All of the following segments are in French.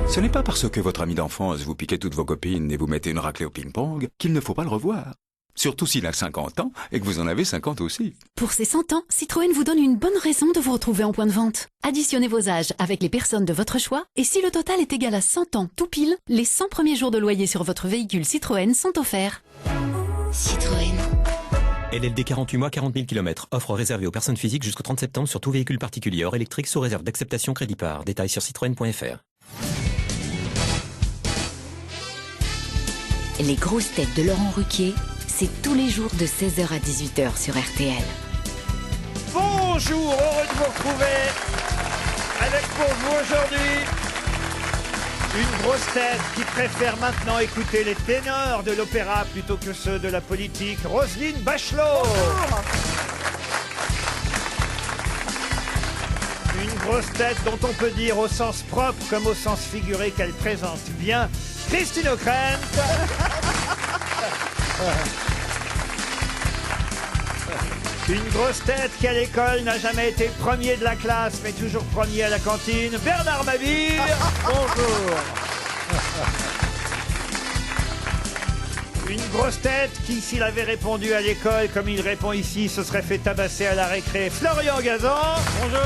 Ce n'est pas parce que votre ami d'enfance vous piquait toutes vos copines et vous mettez une raclée au ping-pong qu'il ne faut pas le revoir. Surtout s'il a 50 ans et que vous en avez 50 aussi. Pour ses 100 ans, Citroën vous donne une bonne raison de vous retrouver en point de vente. Additionnez vos âges avec les personnes de votre choix et si le total est égal à 100 ans tout pile, les 100 premiers jours de loyer sur votre véhicule Citroën sont offerts. Citroën. LLD 48 mois, 40 000 km. Offre réservée aux personnes physiques jusqu'au 30 septembre sur tout véhicule particulier hors électrique sous réserve d'acceptation crédit par. Détails sur citroën.fr. Les grosses têtes de Laurent Ruquier, c'est tous les jours de 16h à 18h sur RTL. Bonjour, heureux de vous retrouver avec pour vous aujourd'hui une grosse tête qui préfère maintenant écouter les ténors de l'opéra plutôt que ceux de la politique, Roselyne Bachelot. Une grosse tête dont on peut dire au sens propre comme au sens figuré qu'elle présente bien Christine O'Krent. Une grosse tête qui à l'école n'a jamais été premier de la classe mais toujours premier à la cantine, Bernard Mabille. Bonjour. Une grosse tête qui, s'il avait répondu à l'école comme il répond ici, se serait fait tabasser à la récré, Florian Gazan. Bonjour.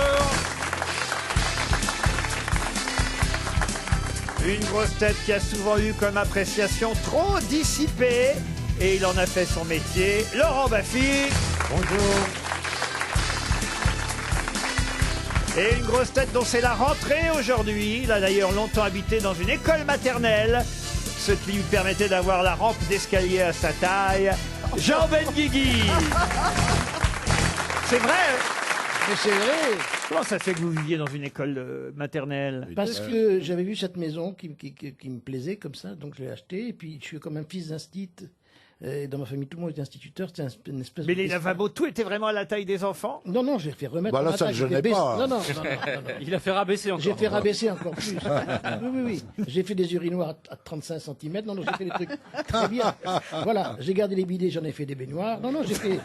Une grosse tête qui a souvent eu comme appréciation trop dissipée, et il en a fait son métier, Laurent Baffy. Bonjour. Et une grosse tête dont c'est la rentrée aujourd'hui. Il a d'ailleurs longtemps habité dans une école maternelle, ce qui lui permettait d'avoir la rampe d'escalier à sa taille, Jean Benguigui. C'est vrai. Mais c'est vrai. Comment ça fait que vous viviez dans une école maternelle? Parce que j'avais vu cette maison qui me plaisait comme ça, donc je l'ai achetée. Et puis je suis comme un fils d'instit. Et dans ma famille, tout le monde était instituteur. C'était une espèce Mais de... les lavabos, tout était vraiment à la taille des enfants? Non, non, j'ai fait remettre... Bah là, ça ne gênait pas. Non, non, non. Il a fait rabaisser encore. J'ai fait rabaisser encore plus. Oui. J'ai fait des urinoirs à 35 cm. Non, j'ai fait des trucs très bien. Voilà, j'ai gardé les bidets, j'en ai fait des baignoires. Non, j'ai fait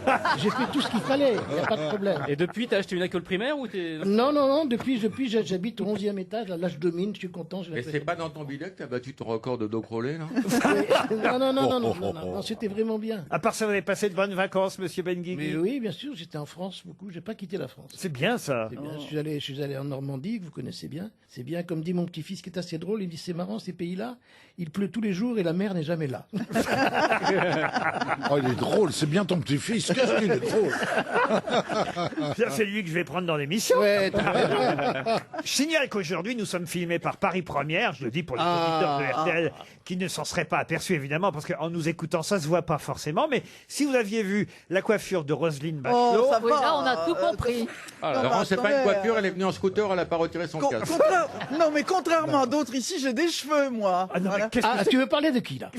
tout ce qu'il fallait. Il n'y a pas de problème. Et depuis, t'as acheté une école primaire ou t'es... Non. Depuis, j'habite au 11e étage. Là, je domine, je suis content. Et c'est pas dans ton bidet que t'as battu ton record de dos crawlé, non? Non, c'était vraiment bien. À part ça, vous avez passé de bonnes vacances, monsieur Benguigui? Mais oui, bien sûr, j'étais en France beaucoup. J'ai pas quitté la France. C'est bien ça. C'est bien. Je suis allé en Normandie, que vous connaissez bien. C'est bien, comme dit mon petit-fils, qui est assez drôle. Il dit c'est marrant ces pays-là. Il pleut tous les jours et la mer n'est jamais là. Oh, il est drôle. C'est bien ton petit-fils. Qu'est-ce qu'il est drôle. C'est lui que je vais prendre dans l'émission. Ouais, Je signale qu'aujourd'hui, nous sommes filmés par Paris Première. Je le dis pour les auditeurs de RTL qui ne s'en seraient pas aperçus, évidemment, parce qu'en nous écoutant, ça se voit pas forcément. Mais si vous aviez vu la coiffure de Roselyne Bachelot... Oui, là, on a tout compris. Laurent, c'est pas une coiffure, elle est venue en scooter, elle a pas retiré son casque. Non, mais contrairement à d'autres ici, j'ai des cheveux, moi. Ah non, mais qu'est-ce que tu veux parler de qui, là?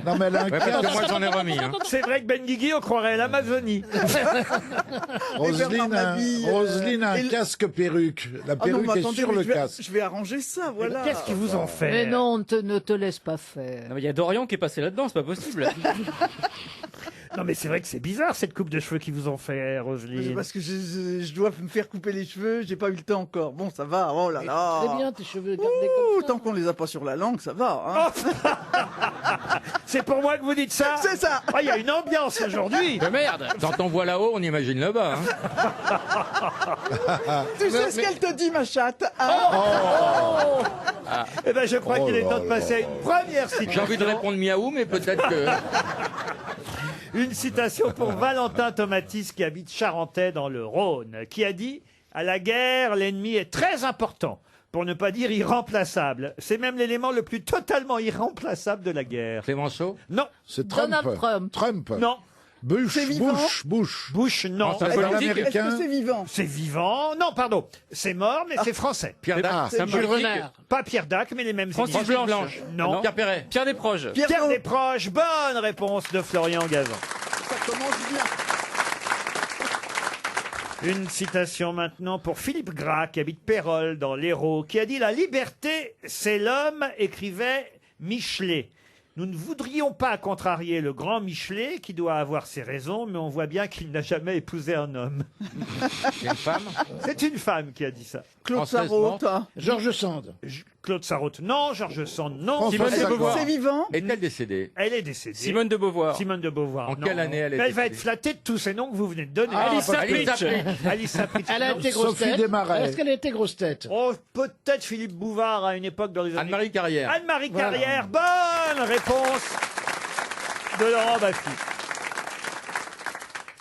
Non, mais elle a un Ouais, parce que casque. moi j'en ai remis. Hein. C'est vrai que Benguigui, on croirait l'Amazonie. Roselyne a un casque perruque. La perruque est sur le casque. Je vais arranger ça, voilà. Qu'est-ce qu'ils vous ont fait? Mais non, ne te laisse pas faire. Non, mais il y a Dorian qui est passé là-dedans, c'est pas possible. Non, mais c'est vrai que c'est bizarre, cette coupe de cheveux qu'ils vous ont fait, Roselyne. Parce que je dois me faire couper les cheveux, j'ai pas eu le temps encore. Bon, ça va, oh là là. Très bien, tes cheveux gardés comme ça. Tant qu'on les a pas sur la langue, ça va. Hein. C'est pour moi que vous dites ça? C'est ça. Ah, il y a une ambiance aujourd'hui. Mais merde, quand on voit là-haut, on imagine là-bas. Hein. Tu sais ce qu'elle te dit, ma chatte, hein? Eh ben, je crois qu'il est temps de passer à une première citation. J'ai envie de répondre miaou, mais peut-être que... Une citation pour Valentin Tomatis qui habite Charentais dans le Rhône, qui a dit « À la guerre, l'ennemi est très important, pour ne pas dire irremplaçable. C'est même l'élément le plus totalement irremplaçable de la guerre. » Clémenceau? Non. C'est Trump. Donald Trump. Trump. Non. Bush. Bush, non. C'est Est-ce américain. que c'est vivant? C'est vivant. Non, pardon. C'est mort, mais c'est français. Pierre Dac? c'est Jules Renard. Pas Pierre Dac, mais les mêmes Francis initiales. Blanche. Non. Pierre Perret? Pierre Desproges. Pierre Desproges. Bonne réponse de Florian Gazan. Ça commence bien. Une citation maintenant pour Philippe Gras, qui habite Pérols dans l'Hérault, qui a dit « La liberté, c'est l'homme », écrivait Michelet. « Nous ne voudrions pas contrarier le grand Michelet, qui doit avoir ses raisons, mais on voit bien qu'il n'a jamais épousé un homme. C'est une femme. C'est une femme qui a dit ça. Claude Française Sarraute. Georges Sand. Claude Sarraute, non. Georges Sand, non. Simone de Beauvoir. C'est vivant. Est-elle décédée? Elle est décédée. Simone de Beauvoir. Simone de Beauvoir. En non. quelle année elle est Elle va décédée? être flattée de tous ces noms que vous venez de donner. Ah, Alice Alice Sapritch. Sapritch. Alice Sapritch. Elle a non. été grosse Sophie tête. Desmarais. Est-ce qu'elle a été grosse tête? Oh, peut-être Philippe Bouvard à une époque dans les années... Anne-Marie Carrière. Anne-Marie Voilà. Carrière. Bonne réponse de Laurent Baffy.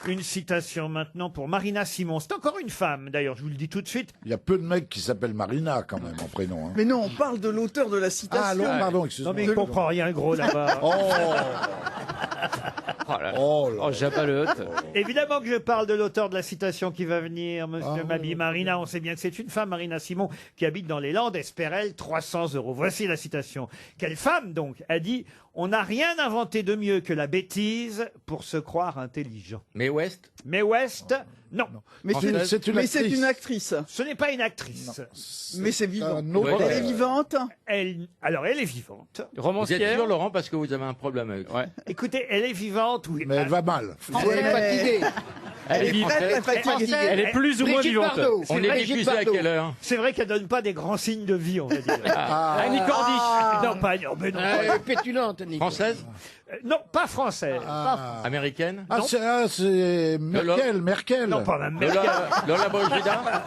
Une citation maintenant pour Marina Simon. C'est encore une femme, d'ailleurs, je vous le dis tout de suite. Il y a peu de mecs qui s'appellent Marina, quand même, en prénom. Hein. Mais non, on parle de l'auteur de la citation. Ah, non, pardon, Non, excuse-moi. mais il comprend rien, gros, là-bas. Oh, Oh là là. oh là. Oh, Jabba le Hutt. Évidemment que je parle de l'auteur de la citation qui va venir, monsieur Mabi. Marina, on sait bien que c'est une femme, Marina Simon, qui habite dans les Landes, espère, elle, 300 €. Voici la citation. Quelle femme, donc, a dit « On n'a rien inventé de mieux que la bêtise pour se croire intelligent. Mais West. » Mais West, non. Mais Française. c'est une une actrice. actrice. Ce n'est pas une actrice. Mais c'est vivant. un autre. Elle est vivante. Alors, elle est vivante. Vous êtes Romancière. sûr, Laurent, parce que vous avez un problème avec. Ouais. Écoutez, elle est vivante, oui. Mais elle va mal. Elle est fatiguée. Elle est vivante. Elle est fatiguée. Elle est plus ou moins Brigitte vivante. Bardot. On est diffusé à quelle heure? C'est vrai qu'elle donne pas des grands signes de vie, on va dire. Annie Cordy. Non, pas... Non, mais non, Elle est pétulante, Nico. Française? non, pas française. Américaine? Ah, c'est Merkel. Non, pas même Merkel. Lola Brigida?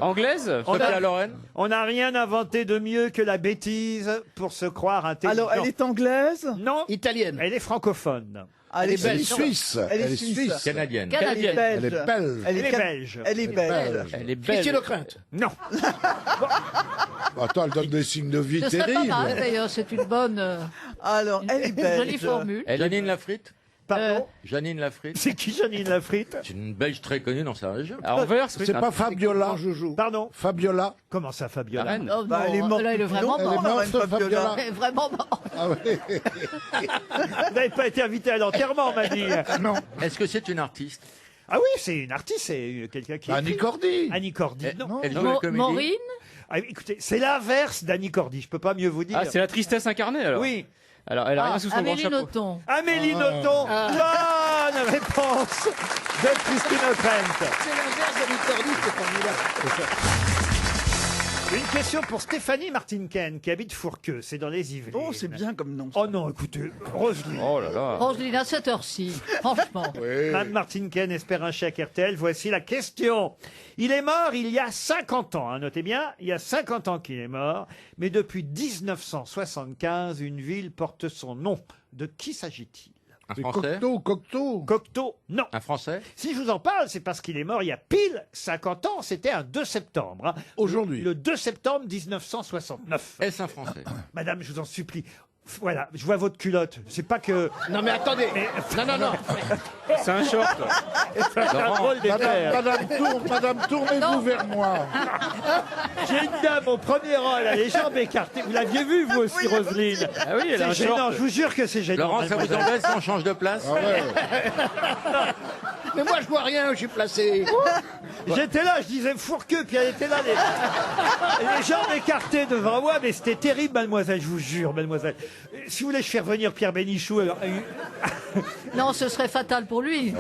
Anglaise. Sophia Loren? On n'a rien inventé de mieux que la bêtise pour se croire intelligent. Alors, elle est anglaise. Non, Italienne. elle est francophone. Elle est Elle est belge. suisse. Elle est suisse. Canadienne. Elle est Canadienne. belge. Elle est belge. Elle est belge. Elle est belge. Elle est belle. Christine O'Krent. Non. Attends, elle donne des signes de vie Ce serait pas terribles. mal d'ailleurs, c'est une bonne, Alors, elle est belge. jolie formule. Janine Lafritte? Pardon. Janine Lafritte? C'est qui Janine Lafritte? C'est une Belge très connue dans sa région. À Anvers. oui. C'est pas Fabiola. Pardon. Fabiola. Comment ça, La Fabiola? reine. Oh, Bah, non, elle est morte. là, il est vraiment Non, Elle est mort. la morte, reine Fabiola. Elle est vraiment mort. Ah ouais. Vous n'avez pas été invité à l'enterrement, on m'a dit. Non. Est-ce que c'est une artiste? Ah oui, c'est une artiste, c'est quelqu'un qui... Annie écrit. Cordy. Annie Cordy, non. Elle joue la comédie? Maureen. Ah, écoutez, c'est l'inverse d'Annie Cordy, je peux pas mieux vous dire. Ah, c'est la tristesse incarnée alors. Oui. Alors, elle a rien sous son grand Amélie chapeau. Nothomb. Amélie Nothomb, bonne réponse de Christine O'Krent. C'est l'inverse de Nicordi, c'est formidable. Une question pour Stéphanie Martinken, qui habite Fourqueux, c'est dans les Yvelines. Oh, c'est bien comme nom. Oh non, écoutez, Roselyne. Oh là là. Roselyne, à cette heure-ci, franchement. Mme Martinken espère un chèque RTL. Voici la question. Il est mort il y a 50 ans. Hein, notez bien, il y a 50 ans qu'il est mort. Mais depuis 1975, une ville porte son nom. De qui s'agit-il? Un C'est Français? Cocteau. Cocteau, non. Un Français? Si je vous en parle, c'est parce qu'il est mort il y a pile 50 ans. C'était un 2 septembre. Hein. Aujourd'hui. Le 2 septembre 1969. Est-ce un Français? Madame, je vous en supplie. Voilà, je vois votre culotte. C'est pas que... Non mais attendez. Non. C'est un short. C'est un drôle d'éther. Madame, tournez-vous vers moi. J'ai une dame au premier rang, elle a les jambes écartées. Vous l'aviez vu, vous aussi, Roselyne? Ah oui, elle a un C'est gênant, short. je vous jure que c'est gênant. Laurent, ça vous mademoiselle. embête si on change de place? Ah ouais. Mais moi je vois rien, je suis placé. J'étais là, je disais Fourqueux, puis elle était là, les jambes écartées devant moi, mais c'était terrible, mademoiselle, je vous jure, mademoiselle. Si vous voulez, je fais revenir Pierre Bénichou. Non, ce serait fatal pour lui.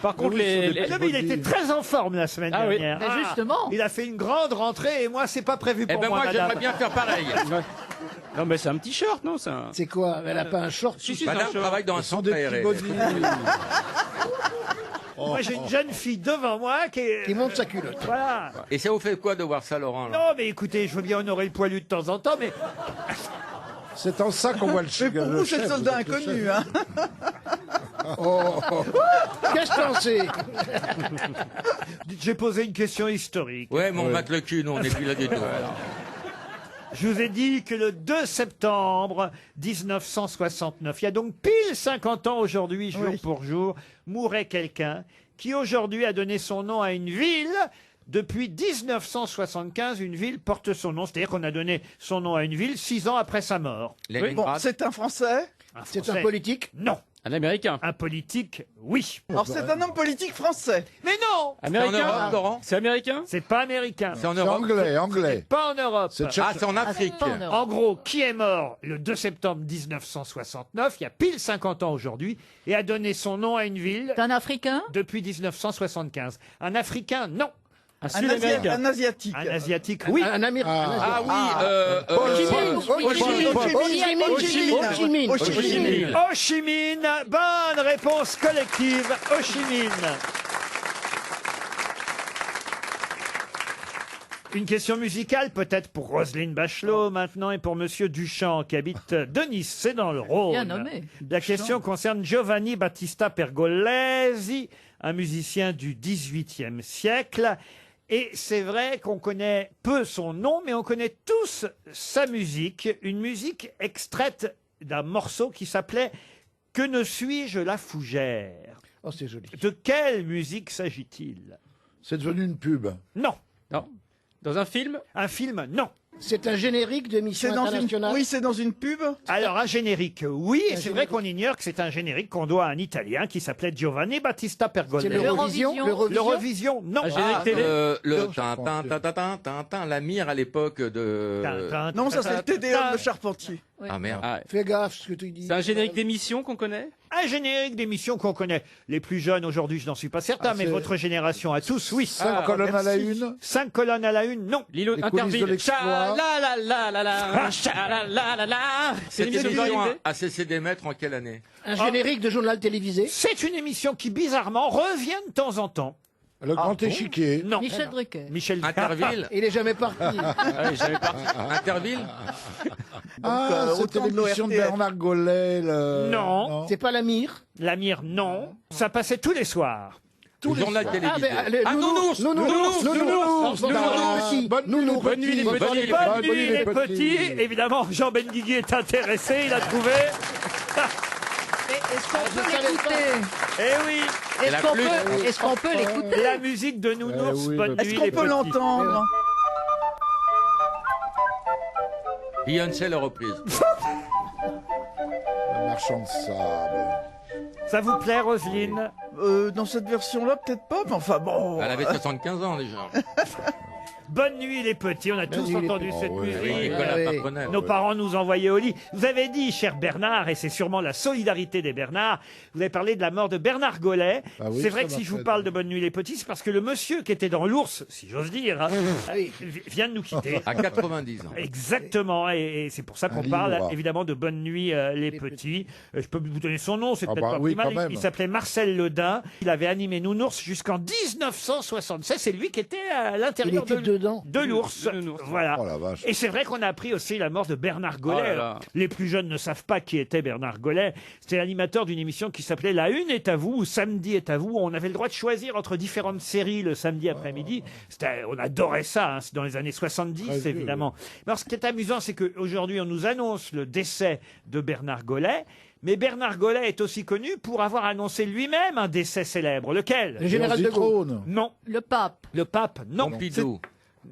Par contre, Non, mais il était très en forme la semaine Ah oui. dernière. Mais justement. Il a fait une grande rentrée et moi, c'est pas prévu Eh pour ben moi, madame. j'aimerais bien faire pareil. Non, mais c'est un petit short, non? C'est un... C'est quoi? Elle a pas un short? Si, c'est Madame un short. travaille dans un Ce sont centre des aéré. petits bodys. Moi, j'ai une jeune fille devant moi qui est... Qui monte sa culotte. Voilà. Et ça vous fait quoi de voir ça, Laurent? là Non, mais écoutez, je veux bien honorer le poilu de temps en temps, mais C'est en ça qu'on voit le Mais chef. pour vous, c'est soldat inconnu, hein. Qu'est-ce que t'en sais? j'ai posé une question historique. Ouais, mais on mate le cul, nous, on n'est plus là du tout. Je vous ai dit que le 2 septembre 1969, il y a donc pile 50 ans aujourd'hui, jour pour jour, mourait quelqu'un qui aujourd'hui a donné son nom à une ville. Depuis 1975, une ville porte son nom. C'est-à-dire qu'on a donné son nom à une ville 6 ans après sa mort. Bon, c'est un Français. C'est un politique? Non. Un Américain. Un politique, oui. Alors c'est un homme politique français. Mais non. Américain. C'est en Europe, Laurent. C'est américain. C'est pas américain. C'est en C'est Europe. anglais. Pas en Europe. Ah, c'est en Afrique. Pas en Europe. En gros, qui est mort le 2 septembre 1969, il y a pile 50 ans aujourd'hui, et a donné son nom à une ville C'est un Africain? depuis 1975. Un Africain, non. Un Un Sud-Américain. asiatique. Un Asiatique, oui. Un Américain. Ah oui, Ho Chi Minh. Ho Chi Minh, bonne réponse collective, Ho Chi Minh. Une question musicale, peut-être pour Roselyne Bachelot maintenant et pour Monsieur Duchamp qui habite de Nice, c'est dans le Rhône. Bien nommé. La question concerne Giovanni Battista Pergolesi, un musicien du XVIIIe siècle. Et c'est vrai qu'on connaît peu son nom, mais on connaît tous sa musique. Une musique extraite d'un morceau qui s'appelait « Que ne suis-je la fougère ?» Oh, c'est joli. De quelle musique s'agit-il? C'est devenu une pub. Non. Non. Dans un film. Un film, non. C'est un générique de mission internationale. Oui, c'est dans une pub. Alors, un générique, oui, et c'est vrai qu'on ignore que c'est un générique qu'on doit à un Italien qui s'appelait Giovanni Battista Pergolesi. C'est l'Eurovision. L'Eurovision, non. Un générique télé. le tintin, la mire à l'époque de. Non, ça c'est le TDM de Charpentier. Ah merde. Ah, Fais gaffe ce que tu dis. c'est un générique d'émission qu'on connaît. Un générique d'émission qu'on connaît. Les plus jeunes aujourd'hui, je n'en suis pas certain, mais c'est- votre génération à tous, oui. 5 colonnes à la une. 5 colonnes à la une, non. L'îlot Les coulisses de Interville. l'exploit. C'est Cette une émission émission télévisée. a cessé d'émettre en quelle année? Un générique de journal télévisé. C'est une émission qui, bizarrement, revient de temps en temps. Le grand échiquier. Non. Michel Drucker. Michel Interville. Il est jamais parti. Ah oui, j'avais pas. Interville. Ah, c'était autant de l'émission de l'ORTF. Bernard Gollet. Non. C'est pas la mire. La mire, non. Ça passait tous les soirs. Le journal télévisé. Nounours. Bonne nuit, les petits. Bonne nuit, les petits. Évidemment, Jean Benguigui est intéressé, il a trouvé. Est-ce qu'on peut l'écouter? Eh oui, Est-ce qu'on peut l'écouter? la musique de Nounours, oui, Bonne Est-ce nuit, qu'on les peut petits. l'entendre? Beyoncé l'a reprise. Le marchand de sable. Ça vous plaît, Roselyne? Dans cette version-là, peut-être pas, mais enfin bon. Elle avait 75 ans déjà. Bonne nuit, les petits. On a tous nuit, les entendu petits. cette Oh, oui, musique. Oui, Nicolas oui. Paprenel. Nos parents nous envoyaient au lit. Vous avez dit, cher Bernard, et c'est sûrement la solidarité des Bernards, vous avez parlé de la mort de Bernard Gollet. Ah oui, c'est vrai ça que m'a si je vous fait- parle de Bonne nuit les petits, c'est parce que le monsieur qui était dans l'ours, si j'ose dire, hein, vient de nous quitter. À 90 ans. Exactement, et c'est pour ça qu'on Un parle livre. évidemment de Bonne nuit les petits. Je peux vous donner son nom, c'est Ah peut-être bah pas oui, plus mal. quand même. Il s'appelait Marcel Ledin. Il avait animé Nounours jusqu'en 1976. C'est lui qui était à Il l'intérieur était dedans. de l'ours. De Nounours. Voilà. Oh la vache. Et c'est vrai qu'on a appris aussi la mort de Bernard Gollet. Oh là là. Alors, les plus jeunes ne savent pas qui était Bernard Gollet. C'était l'animateur d'une émission qui s'appelait La Une est à vous ou Samedi est à vous. On avait le droit de choisir entre différentes séries le samedi après-midi. On adorait ça, hein. C'est dans les années 70 Très vieux, évidemment. Alors ce qui est amusant, c'est qu'aujourd'hui on nous annonce le décès de Bernard Gollet. Mais Bernard Gollet est aussi connu pour avoir annoncé lui-même un décès célèbre. Lequel? Le général de Gaulle. Non. Le pape. Le pape? Non. Pompidou.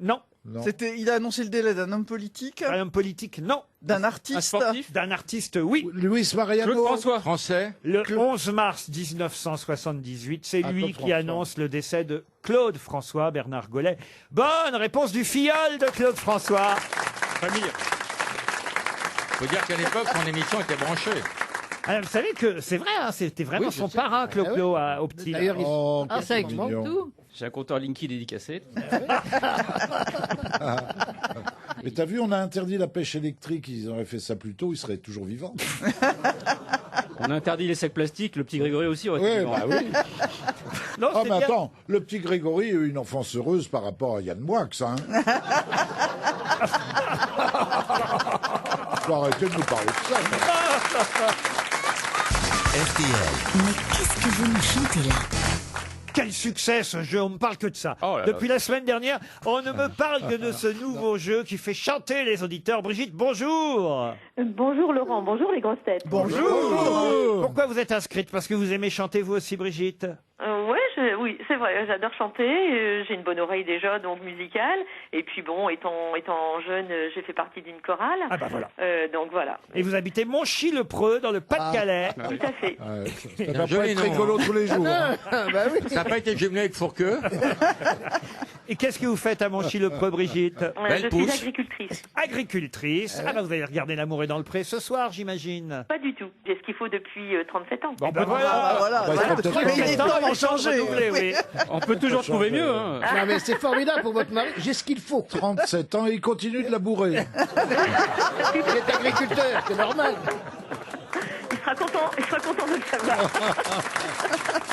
Non. Non. Il a annoncé le délai d'un homme politique, Un homme politique? Non. d'un Un artiste. sportif. D'un artiste? Oui. Luis Claude Mariano. François. Français. Le 11 mars 1978, c'est Ah, lui Claude qui François. annonce le décès de Claude François, Bernard Gollet. Bonne réponse du filleul de Claude François. Famille. Faut dire qu'à l'époque, son émission était branchée. Alors, vous savez que c'est vrai, hein, c'était vraiment Oui, je son sais. parrain, Clo-Clo, au petit. D'ailleurs, il- Oh, Ah, ça qu'est-ce explique mignon. tout. J'ai un compteur Linky dédicacé. Mais t'as vu, on a interdit la pêche électrique. Ils auraient fait ça plus tôt, ils seraient toujours vivants. On a interdit les sacs plastiques. Le petit Grégory aussi aurait Oui, été vivant. bah oui. Non, Ah, c'est mais bien. attends, le petit Grégory a eu une enfance heureuse par rapport à Yann Moix, hein. Faut arrêter de nous parler de ça. Mais qu'est-ce que vous nous chantez là? Quel succès ce jeu, on me parle que de ça. Oh là là. Depuis la semaine dernière, on ne me parle que de ce nouveau jeu qui fait chanter les auditeurs. Brigitte, bonjour. Bonjour Laurent, bonjour les grosses têtes. Bonjour. Pourquoi vous êtes inscrite? Parce que vous aimez chanter vous aussi, Brigitte? Oui, Oui, c'est vrai, j'adore chanter, j'ai une bonne oreille déjà, donc musicale. Et puis bon, étant jeune, j'ai fait partie d'une chorale. Ah bah voilà. Donc voilà. Et vous habitez Monchy-le-Preux, dans le Pas-de-Calais. Tout à fait. Ça va pas être rigolo tous les jours. hein. Bah oui. Ça n'a pas été jumelé avec Fourqueux. Et qu'est-ce que vous faites à Monchy-le-Preux, Brigitte? Je suis agricultrice. Agricultrice. Ah bah vous allez regarder L'amour est dans le pré ce soir, j'imagine. Pas du tout. J'ai ce qu'il faut depuis 37 ans. Bon ben voilà. Voilà. Bah, il faut peut-être Mais il est temps d'en changer. Renouveler, oui. On peut toujours trouver mieux. Hein. Non, mais c'est formidable pour votre mari. J'ai ce qu'il faut. 37 ans et il continue de labourer. Il est agriculteur, c'est normal. Il sera content de le savoir.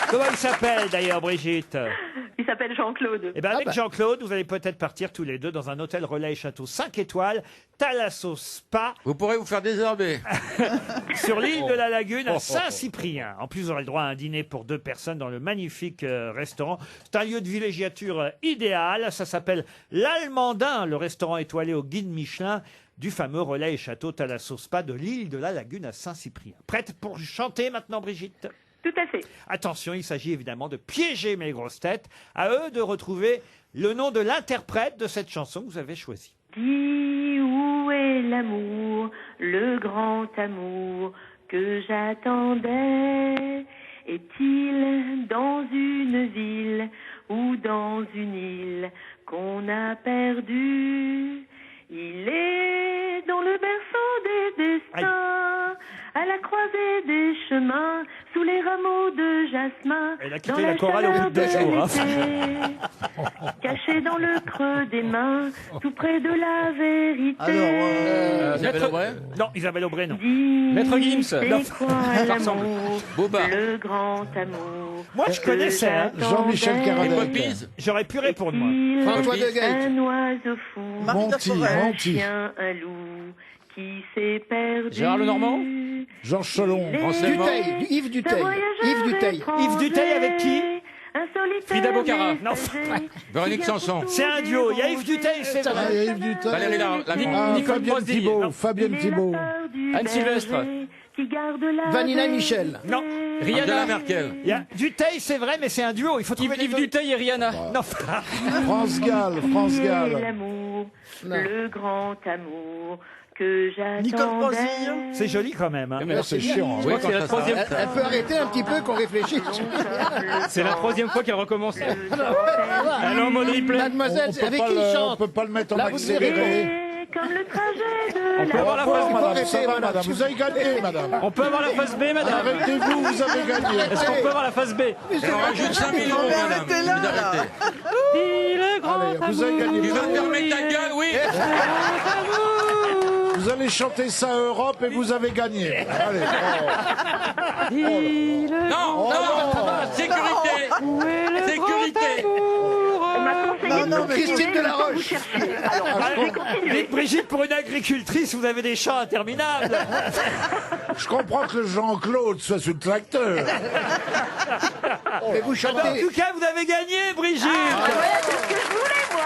Comment il s'appelle d'ailleurs, Brigitte? Il s'appelle Jean-Claude. Eh ben avec Jean-Claude, vous allez peut-être partir tous les deux dans un hôtel relais château 5 étoiles, Thalasso Spa, Vous pourrez vous faire désherber. sur l'île de la Lagune à Saint-Cyprien. En plus, vous aurez le droit à un dîner pour 2 personnes dans le magnifique restaurant. C'est un lieu de villégiature idéal. Ça s'appelle l'Allemandin, le restaurant étoilé au guide Michelin du fameux relais et château Thalasso Spa de l'île de la Lagune à Saint-Cyprien. Prête pour chanter maintenant, Brigitte? Tout à fait. Attention, il s'agit évidemment de piéger mes grosses têtes. À eux de retrouver le nom de l'interprète de cette chanson que vous avez choisie. Dis où est l'amour, le grand amour que j'attendais? Est-il dans une ville ou dans une île qu'on a perdue? Il est dans le berceau des destins, à la croisée des chemins, sous les rameaux de jasmin. Elle a quitté la chorale au bout de 2 jours. Caché dans le creux des mains, tout près de la vérité. Alors, Isabelle Aubray. Non, Isabelle Aubray, non. Maître Gims. C'est quoi Ça ressemble. l'amour, Boba. le grand amour? Moi, je connaissais. Hein. Jean-Michel Les Caradec. Poppies. J'aurais pu répondre, moi. François de Gaët. Un oiseau fou, Monty, un Monty. chien, un loup qui s'est perdu. Gérard Lenormand. Georges Chelon. Dutheil, Yves Dutheil. Yves Dutheil. Yves Dutheil avec qui? Un solitaire Frida Bocara. Non. Véronique Sanson. C'est un duo. Il y a Yves Dutheil, c'est Ah, vrai. Yves Dutheil. Valérie Nicole Fabienne Brosdil. Thibault. Fabienne Thibault. Anne Sylvestre. Qui garde la Vanina Michel. Non. Angela Rihanna. Merkel. Il y a Dutheil, c'est vrai, mais c'est un duo. Il faut trouver les Yves deux. Dutheil et Rihanna. Non. France Gall. France Gall. L'amour, Non. le grand amour que j'attendais. Nicole Brosdil. C'est joli quand même. Hein. Là, c'est chiant. hein. Je crois que c'est la troisième. Elle peut arrêter un petit peu qu'on réfléchisse. C'est la troisième fois qu'elle recommence. Elle est en mode replay. Mademoiselle, On peut avec pas qui il le- chante? On peut pas le mettre en Là, vous accéléré. devez Comme le trajet de On peut avoir la Bravo, phase. madame, ça va, madame. Vous avez gagné, madame. On peut avoir la phase B, madame. Arrêtez-vous, vous avez gagné. Est-ce qu'on peut avoir la phase B? Et on rajoute 5 millions, Non, mais madame. arrêtez là, Vous arrêtez. Allez, vous avez gagné. Tu vas fermer ta gueule, oui. Vous allez chanter ça à Europe et vous avez gagné. Allez. Non, non, sécurité. Sécurité. On m'a conseillé Non, non, de mais continuer Christine le temps que Delaroche. vous cherchiez. Alors, je vais continuer. Brigitte, pour une agricultrice, vous avez des champs interminables. Je comprends que Jean-Claude soit sur le tracteur. Et vous En chantez. tout cas, vous avez gagné, Brigitte. C'est ce que je voulais, moi.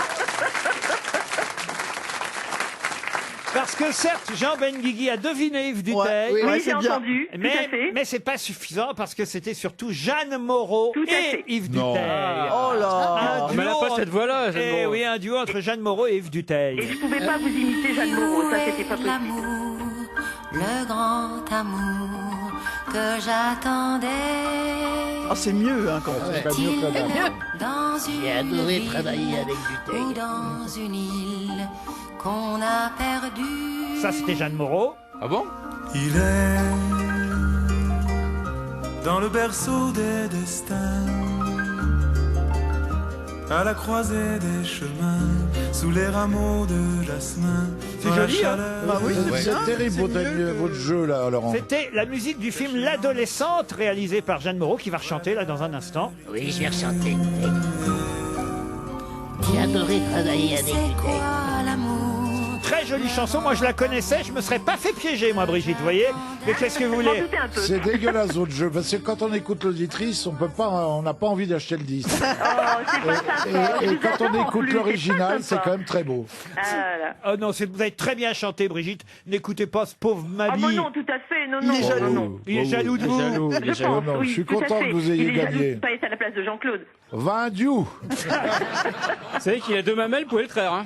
Parce que certes, Jean Benguigui a deviné Yves Dutheil. oui, Oui, c'est j'ai bien. entendu. Tout à fait. Mais c'est pas suffisant parce que c'était surtout Jeanne Moreau Tout à et fait. Yves Non. Dutheil. Oh là. Un Mais elle a pas cette voix-là, Jeanne Eh Moreau. oui, un duo entre Jeanne Moreau et Yves Et Dutheil. je pouvais pas vous imiter Jeanne Moreau, ça c'était pas possible. L'amour, le grand amour que j'attendais. Ah, c'est mieux, hein, quand même. C'est pas mieux que la dame. Dans une J'ai adoré ville travailler avec Dutheil. ou dans une île qu'on a perdue. Ça, c'était Jeanne Moreau. Ah bon? Il est dans le berceau des destins, à la croisée des chemins, sous les rameaux de jasmin. C'est dans la joli, hein? chaleur Bah oui, de- c'est bien. C'est terrible votre jeu là, Laurent. C'était la musique du film L'Adolescente, réalisé par Jeanne Moreau, qui va rechanter là dans un instant. Oui, je vais rechanter. J'ai adoré travailler avec Dutheil. Quoi l'amour? Très jolie chanson, moi je la connaissais, je me serais pas fait piéger, moi, Brigitte, vous voyez. Mais qu'est-ce que vous Je m'en voulez? doutais un peu. C'est dégueulasse votre jeu, parce que quand on écoute l'auditrice, on n'a pas envie d'acheter le disque. Oh, c'est pas sympa. Et Je quand vous on adore, en écoute plus, l'original, c'est sympa. quand même très beau. Ah là. Oh non, vous avez très bien chanté, Brigitte. N'écoutez pas ce pauvre Ah Mabi. bah non, tout à fait, non, Il non. est jaloux. Non, non. Il est jaloux de vous. Je pense, Non, oui, je suis tout à content fait. que vous ayez Il est jaloux gagné. de pas être à la place de Jean-Claude. 20 diou. Vous savez qu'il a 2 mamelles, vous pouvez le traire. Hein.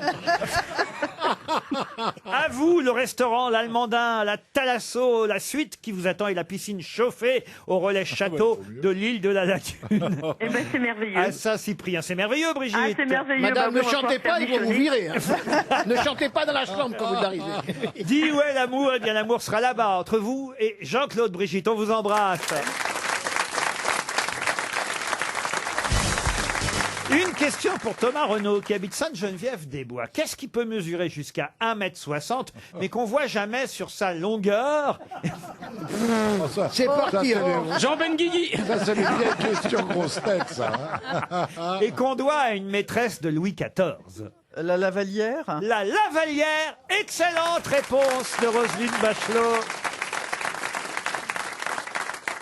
À vous, le restaurant, l'Allemandin, la Thalasso, la suite qui vous attend et la piscine chauffée au relais château de l'île de la Lagune. Eh ben, c'est merveilleux. Ah ça, Cyprien, c'est merveilleux, Brigitte. Ah, c'est merveilleux. Madame, Bah, ne on va chantez pouvoir pas, faire ils vont vous bichonner. virer. Hein. Ne chantez pas dans la chambre quand vous arrivez. Dis où est l'amour? Eh bien, l'amour sera là-bas, entre vous et Jean-Claude Brigitte. On vous embrasse. Une question pour Thomas Renaud qui habite Sainte-Geneviève-des-Bois. Qu'est-ce qui peut mesurer jusqu'à 1,60 m mais qu'on voit jamais sur sa longueur? C'est parti. Jean Benguigui. Ça, c'est les vieilles questions grosses têtes, ça. Hein. Et qu'on doit à une maîtresse de Louis XIV. La Lavalière. La Lavalière. Excellente réponse de Roselyne Bachelot.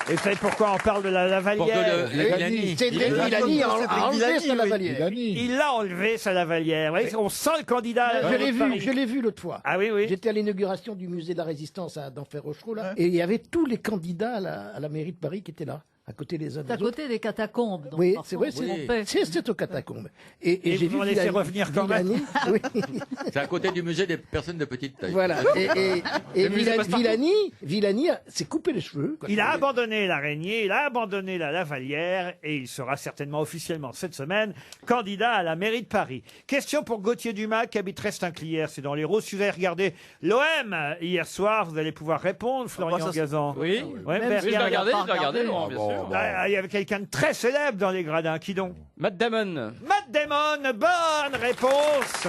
Et vous savez pourquoi on parle de la Lavalière? Pour que la Villani. C'est Villani a enlevé sa lavalière. Villani. Il a enlevé sa Lavalière. Vous voyez, on sent le candidat. à la Je l'ai mairie de Paris. vu, je l'ai vu l'autre fois. Ah oui, oui. J'étais à l'inauguration du musée de la Résistance à d'Enfer-Rochereau, là, et il y avait tous les candidats à la mairie de Paris qui étaient là, à côté des uns des C'est à autres. côté des catacombes. donc Oui, parfois, c'est vrai, on se trompait. c'est aux catacombes. Et Et j'ai vous vu m'en laissez Villani- revenir quand même. Villani, oui. C'est à côté du musée des personnes de petite taille. Voilà. Et Le musée Passepartout. Villani s'est coupé les cheveux. Il a abandonné l'araignée, il a abandonné la Lavalière et il sera certainement officiellement cette semaine candidat à la mairie de Paris. Question pour Gauthier Dumas qui habite Restinclières, c'est dans l'Hérault. Si vous avez regardé l'OM hier soir, vous allez pouvoir répondre, Florian Gazan. Oui. Ouais, Même mais si Oui, je l'ai regarde regardé, pas je l'ai regardé, regarder. Laurent, bien sûr. Ah, il y avait quelqu'un de très célèbre dans les gradins. Qui donc? Matt Damon. Matt Damon, bonne réponse.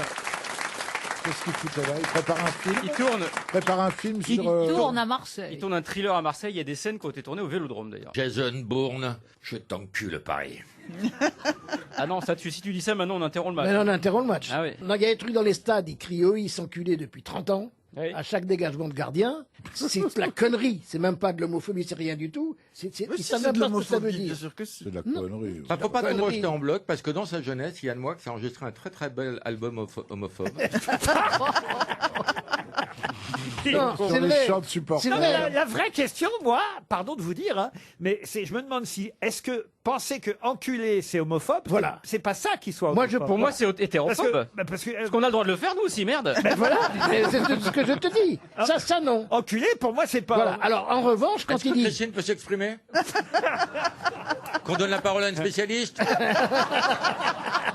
Qu'est-ce qu'il foutait là? Il prépare un film. Il tourne. Prépare un film Il sur. tourne à Il Marseille. tourne un thriller à Marseille. Il y a des scènes qui ont été tournées au Vélodrome d'ailleurs. Jason Bourne, je t'encule Paris. Ah non, ça, si tu dis ça, maintenant on interrompt le match. Mais on interrompt le match. Ah oui. On a gagné des trucs dans les stades, ils crient eux, ils s'enculaient depuis 30 ans. Oui. À chaque dégagement de gardien, c'est de la connerie. C'est même pas de l'homophobie, c'est rien du tout. Ils savent même pas ce que ça veut dire. sûr que si. C'est de la connerie. Enfin, faut pas trop Connerie. rejeter en bloc parce que dans sa jeunesse, Yann Moix a enregistré un très très bel album homophobe. Non, Sur c'est les vrai. chants de C'est supporters. vrai. La vraie question, moi, pardon de vous dire, hein, mais je me demande si, est-ce que penser que enculé c'est homophobe, Voilà. c'est pas ça qui soit Moi, homophobe. Pour moi, c'est Parce hétérophobe. que, bah, parce que Parce qu'on a le droit de le faire, nous aussi, merde. Ben voilà, mais c'est ce que je te dis. Ça non. enculé, pour moi, c'est pas. Voilà. Alors en revanche, quand Est-ce que il dit Christine peut s'exprimer? Qu'on donne la parole à une spécialiste?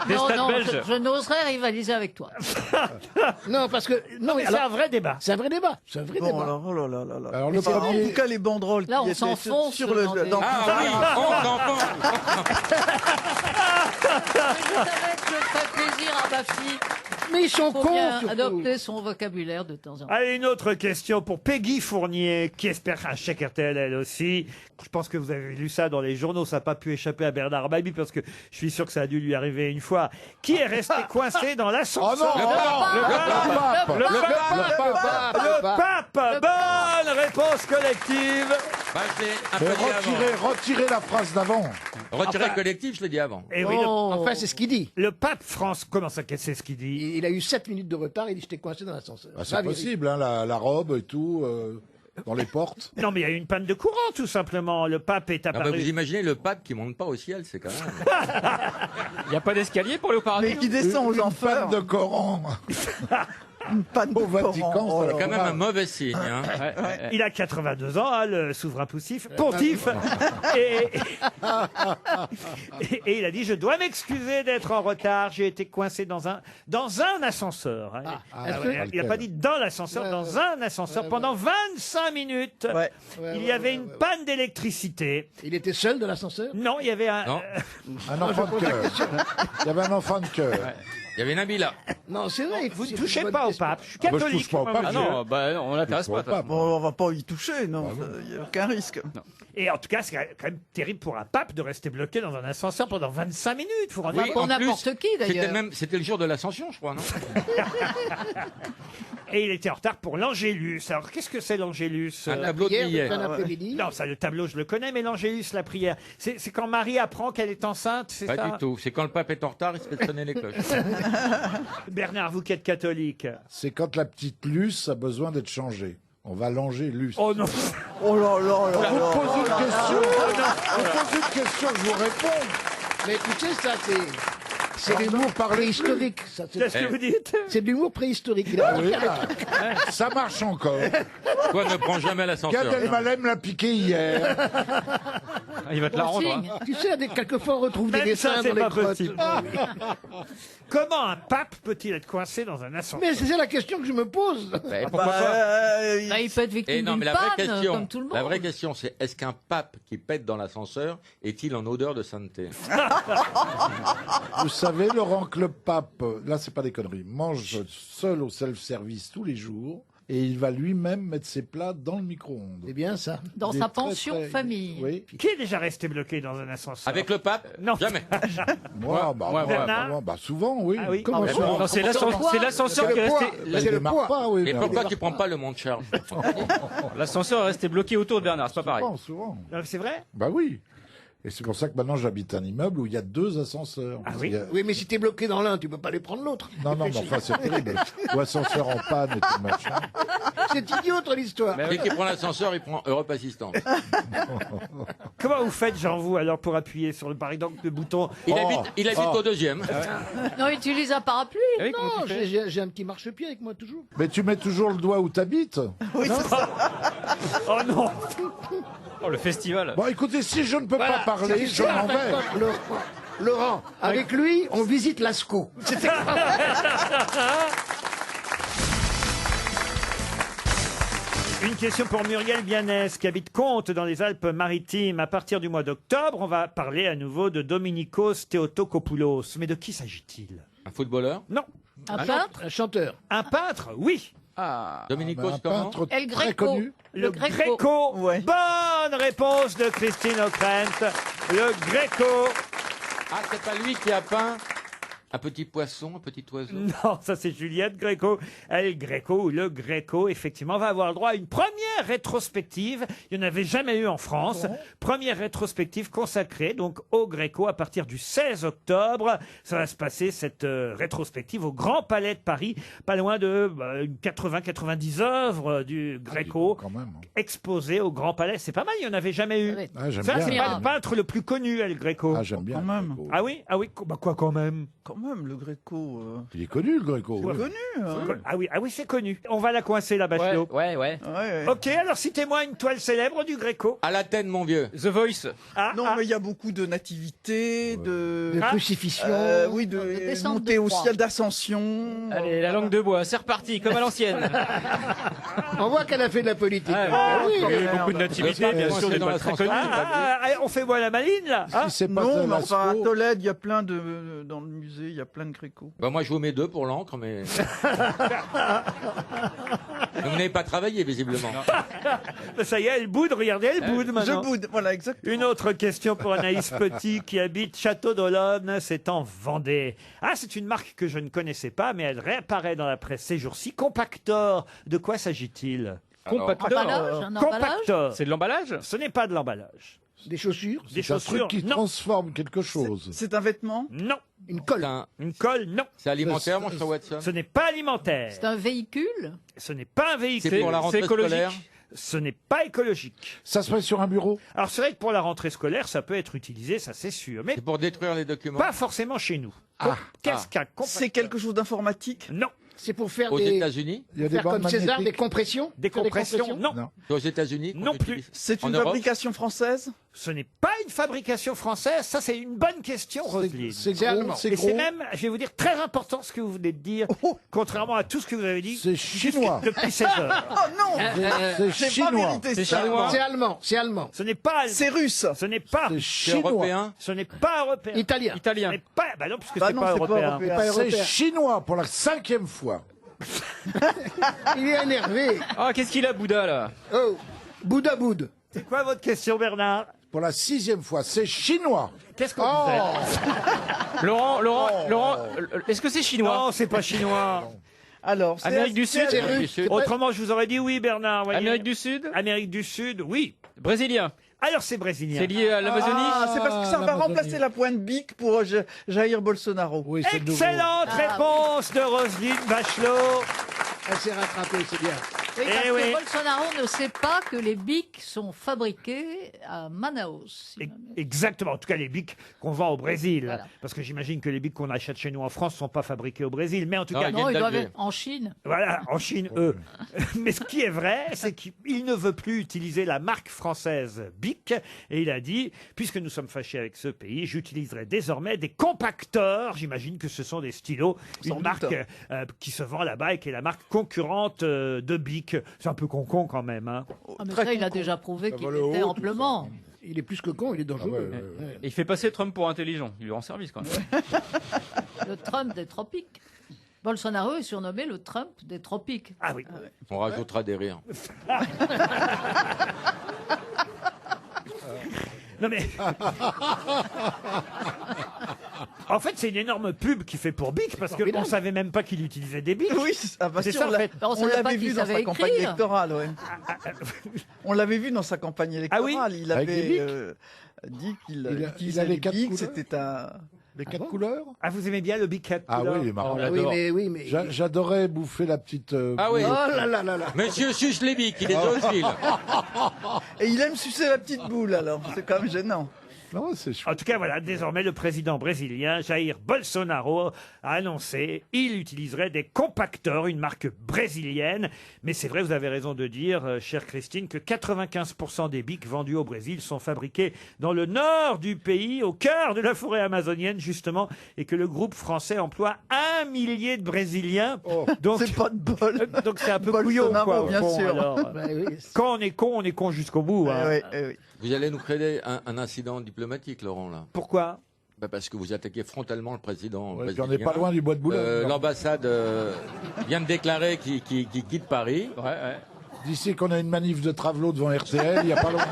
Des Non, stades non, belges. je n'oserais rivaliser avec toi. non parce que non, Mais alors, c'est un vrai débat. c'est un vrai débat. C'est un vrai Bon, débat. alors, oh là là là là. Alors, le Enfin, premier- En tout cas, les banderoles Là, qui on étaient s'enfonce sur le. dans des- dans- Ah oui, enfant. Je savais que je ferais plaisir à ma fille. Mais ils sont Faut cons. bien surtout. adopter son vocabulaire de temps en temps. Allez, une autre question pour Peggy Fournier, qui espère un chèque RTL, elle aussi. Je pense que vous avez lu ça dans les journaux, ça n'a pas pu échapper à Bernard Mabie, parce que je suis sûr que ça a dû lui arriver une fois. Qui est resté coincé dans Oh l'ascenseur? non, Le pape. Bonne réponse collective. Bah, je l'ai un peu Mais dit avant. retirez la phrase d'avant. Retirer le collectif, je l'ai dit avant. Et oui, Enfin, c'est ce qu'il dit. le pape France, comment ça, c'est ce qu'il dit? Il a eu 7 minutes de retard, il dit j'étais coincé dans l'ascenseur. Bah, c'est possible, hein, la robe et tout, dans les portes. Non, mais il y a eu une panne de courant, tout simplement. Le pape est Ah bah, apparu. vous imaginez le pape qui monte pas au ciel, c'est quand même. Il n'y a pas d'escalier pour aller au paradis. Mais qui descend aux Une enfers. panne de Coran. Une panne de Au Vatican, Coran. Oh ça là C'est quand là. même un mauvais signe. Hein. Il a 82 ans, hein, le souverain pontife. Et il a dit, je dois m'excuser d'être en retard. J'ai été coincé dans un ascenseur. hein. Il n'a pas dit dans l'ascenseur, dans un ascenseur pendant 25 minutes. Ouais. Il y avait une panne d'électricité. Il était seul dans l'ascenseur. Non, il y avait un. Non. Un enfant de cœur. Il y avait un enfant de cœur. Il y avait Nabila. Non, c'est vrai. Vous ne c'est touchez une bonne pas au question. pape. Je suis Ah bah, je catholique. touche pas au moi, pape, Ah monsieur. non, bah, on l'intéresse pas. de toute façon. Bon, on va pas y toucher, non. Il n'y a aucun risque. Et en tout cas, c'est quand même terrible pour un pape de rester bloqué dans un ascenseur pendant 25 minutes. Vous vous rendez Oui, Pour en n'importe plus, qui, d'ailleurs. C'était le jour de l'ascension, je crois, non? Et il était en retard pour l'Angélus. Alors, qu'est-ce que c'est l'Angélus Un tableau de billets. Non, ça, le tableau, je le connais, mais l'Angélus, la prière, c'est quand Marie apprend qu'elle est enceinte, c'est ça? Pas du tout. C'est quand le pape est en retard, il se fait sonner les cloches. Bernard, vous qui êtes catholique. C'est quand la petite Luce a besoin d'être changée. On va langer Luce. Oh non. Oh là là là On là vous pose une là question. là. On pose une question, je vous réponds. Mais écoutez, ça, c'est de l'humour préhistorique. ça, c'est- Qu'est-ce que vous dites? C'est de l'humour préhistorique. Il a Ah oui, pas là. Ça marche encore. Toi, ne prends jamais l'ascenseur. Gad Elmaleh me l'a piqué hier. Il va te la rendre. hein. Tu sais, quelquefois on retrouve des Même ça, dessins c'est dans les pas grottes. possible. Comment un pape peut-il être coincé dans un ascenseur? Mais c'est la question que je me pose. Pourquoi pas Il peut être victime Et non, d'une mais la vraie panne, question, comme tout le monde. la vraie question, c'est est-ce qu'un pape qui pète dans l'ascenseur est-il en odeur de sainteté? Vous savez, Laurent, que le pape, là c'est pas des conneries, mange seul au self-service tous les jours et il va lui-même mettre ses plats dans le micro-ondes. C'est bien ça. Dans Il est sa très, pension très- famille. Oui. Qui est déjà resté bloqué dans un ascenseur? Avec le pape? Non. Jamais. Moi, souvent, oui. Ah oui. Comment ça Non, c'est l'ascenseur qui est resté. C'est le poids. Pas, oui, Et mais pourquoi alors, tu prends pas le monte charge? L'ascenseur est resté bloqué autour de Bernard, c'est pas pareil. souvent. C'est vrai? Bah oui. Et c'est pour ça que maintenant j'habite un immeuble où il y a 2 ascenseurs. Ah Parce oui qu'il y a- Oui, mais si t'es bloqué dans l'un, tu peux pas aller prendre l'autre. Non, mais enfin c'est terrible. Ou ascenseur en panne et tout machin. C'est idiot, ton histoire. Dès qu'il prend l'ascenseur, il prend Europe Assistance. Comment vous faites, Jean, vous, alors, pour appuyer sur le, par exemple, le bouton? Il habite au deuxième. Non, il utilise un parapluie. Non, j'ai un petit marchepied avec moi toujours. Mais tu mets toujours le doigt où t'habites. Oui, c'est ça. Oh non. Oh, le festival. Bon, écoutez, si je ne peux pas parler, je m'en vais. Laurent, avec lui, on visite Lascaux. Une question pour Muriel Bianès, qui habite Comtes, dans les Alpes-Maritimes. À partir du mois d'octobre, on va parler à nouveau de Dominikos Theotokopoulos. Mais de qui s'agit-il? Un footballeur? Non. Un peintre? Un chanteur. Un peintre, oui. Dominikos, Un comment? peintre El très Greco. connu. Le Greco. Greco. Ouais. Bonne réponse de Christine O'Krent. Le Greco. Ah, c'est pas lui qui a peint un petit poisson, un petit oiseau? Non, ça c'est Juliette Greco. El Greco ou le Greco, effectivement, va avoir le droit à une première rétrospective. Il n'y en avait jamais eu en France. Première rétrospective consacrée donc au Greco à partir du 16 octobre. Ça va se passer, cette rétrospective, au Grand Palais de Paris. Pas loin de 80-90 œuvres du Greco Quand même. exposées au Grand Palais. C'est pas mal, il n'y en avait jamais eu. Ah, j'aime Ça, bien. c'est pas le peintre le plus connu, El Greco. Ah, j'aime bien. Quand même. le Greco. Ah oui, bah quoi quand même. Quand même, le Greco. Il est connu, le Greco. oui. Connu. Hein. Ah oui, c'est connu. On va la coincer, la Bachelot. Ouais. Ouais. Ok, alors citez-moi une toile célèbre du Greco. À l'Athènes, mon vieux. The Voice. Non, mais il y a beaucoup de nativités, de. De crucifixion. Oui, de de descente montée de au croix. ciel d'ascension. Allez, la langue de bois, c'est reparti, comme à l'ancienne. On voit qu'elle a fait de la politique. Ah, oui. il y a eu beaucoup de nativités, bien sûr, des dans toiles très l'ascenseur. connues. On fait moi la maline, là. hein Si c'est pas Non, ça, mais enfin, à Lascaux, Tolède, il y a plein de. Dans le musée, il y a plein de Greco. Bah, moi, je vous mets 2 pour l'encre, mais. Vous n'avez pas travaillé, visiblement. Ça y est, elle boude, regardez, elle boude maintenant. Je boude, voilà, exactement. Une autre question pour Anaïs Petit qui habite Château d'Olonne, c'est en Vendée. Ah, c'est une marque que je ne connaissais pas, mais elle réapparaît dans la presse ces jours-ci. Compactor, de quoi s'agit-il? Compactor. Un emballage? Compactor. C'est de l'emballage? Ce n'est pas de l'emballage. Des chaussures. Des c'est un chaussures, truc qui non. transforme quelque chose. C'est un vêtement? Non. Une colle. Une colle, non. C'est alimentaire, mon cher Watson? Ce n'est pas alimentaire. C'est un véhicule? Ce n'est pas un véhicule. C'est pour la rentrée scolaire? Ce n'est pas écologique. Ça se met sur un bureau? Alors c'est vrai que pour la rentrée scolaire, ça peut être utilisé, ça c'est sûr. Mais C'est pour détruire les documents? pas forcément chez nous. Qu'est-ce qu'un compacteur? C'est quelque chose d'informatique? Non. C'est pour faire Aux des. États-Unis? Il y a des Faire bandes comme César, des magnétiques. compressions. Des Faire compressions? Non. Non. C'est aux États-Unis? qu'on Non plus. utilise? C'est En une Europe? fabrication française? Ce n'est pas une fabrication française. Ça, c'est une bonne question, Roselyne. C'est C'est gros, allemand. c'est Et c'est gros. même, je vais vous dire, très important ce que vous venez de dire, contrairement à tout ce que vous avez dit C'est chinois. depuis 16 heures. Oh non! C'est J'ai pas chinois. mérité C'est ça. chinois. C'est allemand. C'est allemand. Ce n'est pas. C'est russe. Ce n'est pas. C'est C'est chinois. européen? Ce n'est pas européen. Italien. Italien. Ce n'est pas. Bah non, puisque Bah c'est non, pas c'est pas européen. européen. Pas C'est européen. chinois pour la 5e fois. Il est énervé. Ah, qu'est-ce qu'il a, Bouddha, là? Oh, Bouddha Boud. C'est quoi votre question, Bernard? Pour la 6e fois, c'est chinois. Qu'est-ce qu'on Oh. disait Laurent, est-ce que c'est chinois? Non, c'est pas chinois. Alors, c'est Amérique du Sud. c'est- Amérique du Sud. Autrement, je vous aurais dit oui, Bernard. voyez. Amérique du Sud. Amérique du Sud, oui. Brésilien. Alors, c'est brésilien. C'est lié à l'Amazonie. Ah, c'est parce que ça va l'Amazonie. remplacer la pointe Bic pour Jair Bolsonaro. Oui, c'est nouveau. Excellente réponse de Roselyne Bachelot. Elle s'est rattrapée, c'est bien. Oui, parce Eh que oui. Bolsonaro ne sait pas que les bics sont fabriqués à Manaus. Exactement. En tout cas, les bics qu'on vend au Brésil. Voilà. Parce que j'imagine que les bics qu'on achète chez nous en France ne sont pas fabriqués au Brésil. Mais en tout Non, cas, ils Non, ils doivent d'Alger. être en Chine. voilà, en Chine, eux. Mais ce qui est vrai, c'est qu'il ne veut plus utiliser la marque française Bic. Et il a dit, puisque nous sommes fâchés avec ce pays, j'utiliserai désormais des compacteurs. J'imagine que ce sont des stylos. Sans Une doute. marque qui se vend là-bas et qui est la marque concurrente de Bic. C'est un peu con quand même. Hein. Ah, mais Très ça, il a con. déjà prouvé Ça qu'il va le haut, était tout amplement. Il est plus que con, il est dangereux. Ah ouais, Ouais. Et il fait passer Trump pour intelligent. Il lui rend service quand même. Le Trump des tropiques. Bolsonaro est surnommé le Trump des tropiques. Ah oui. On rajoutera des rires. Non mais. En fait, c'est une énorme pub qu'il fait pour Bic parce qu'on ne savait même pas qu'il utilisait des Bic. Oui, C'est si, ça, on en l'a- fait. On on savait pas l'avait qu'il vu dans savait sa campagne écrire. électorale. Ouais. On l'avait vu dans sa campagne électorale. Ah oui Il Avec les avait bics dit qu'il Il utilisait avait les quatre bics, couleurs c'était un... Les quatre couleurs Ah, vous aimez bien le Bic 4 Ah couleurs oui, il est marrant. Oh, Ah oui, mais J'adorais bouffer la petite. Ah oui. boule. Oh là là là là. Monsieur suce les bics, il est docile. Et il aime sucer la petite boule, alors. C'est quand même gênant. Non, c'est chouette. En tout cas, voilà, désormais, le président brésilien, Jair Bolsonaro, a annoncé il utiliserait des compacteurs, une marque brésilienne. Mais c'est vrai, vous avez raison de dire, chère Christine, que 95% des bics vendus au Brésil sont fabriqués dans le nord du pays, au cœur de la forêt amazonienne, justement, et que le groupe français emploie 1 millier de Brésiliens. Donc, C'est pas de bol. donc c'est un peu Bolsonaro, couillon, quoi. au bien fond, sûr. alors. Bah oui. Quand on est con jusqu'au bout. hein. Ouais, ouais, ouais. Vous allez nous créer un incident diplomatique, Laurent, là. Pourquoi Parce que vous attaquez frontalement le président Ouais, puis brésilien. on n'est pas loin du bois de Boulogne. L'ambassade vient de déclarer qu'il quitte Paris. Ouais, ouais. D'ici qu'on a une manif de Travelot devant RTL, il n'y a pas longtemps.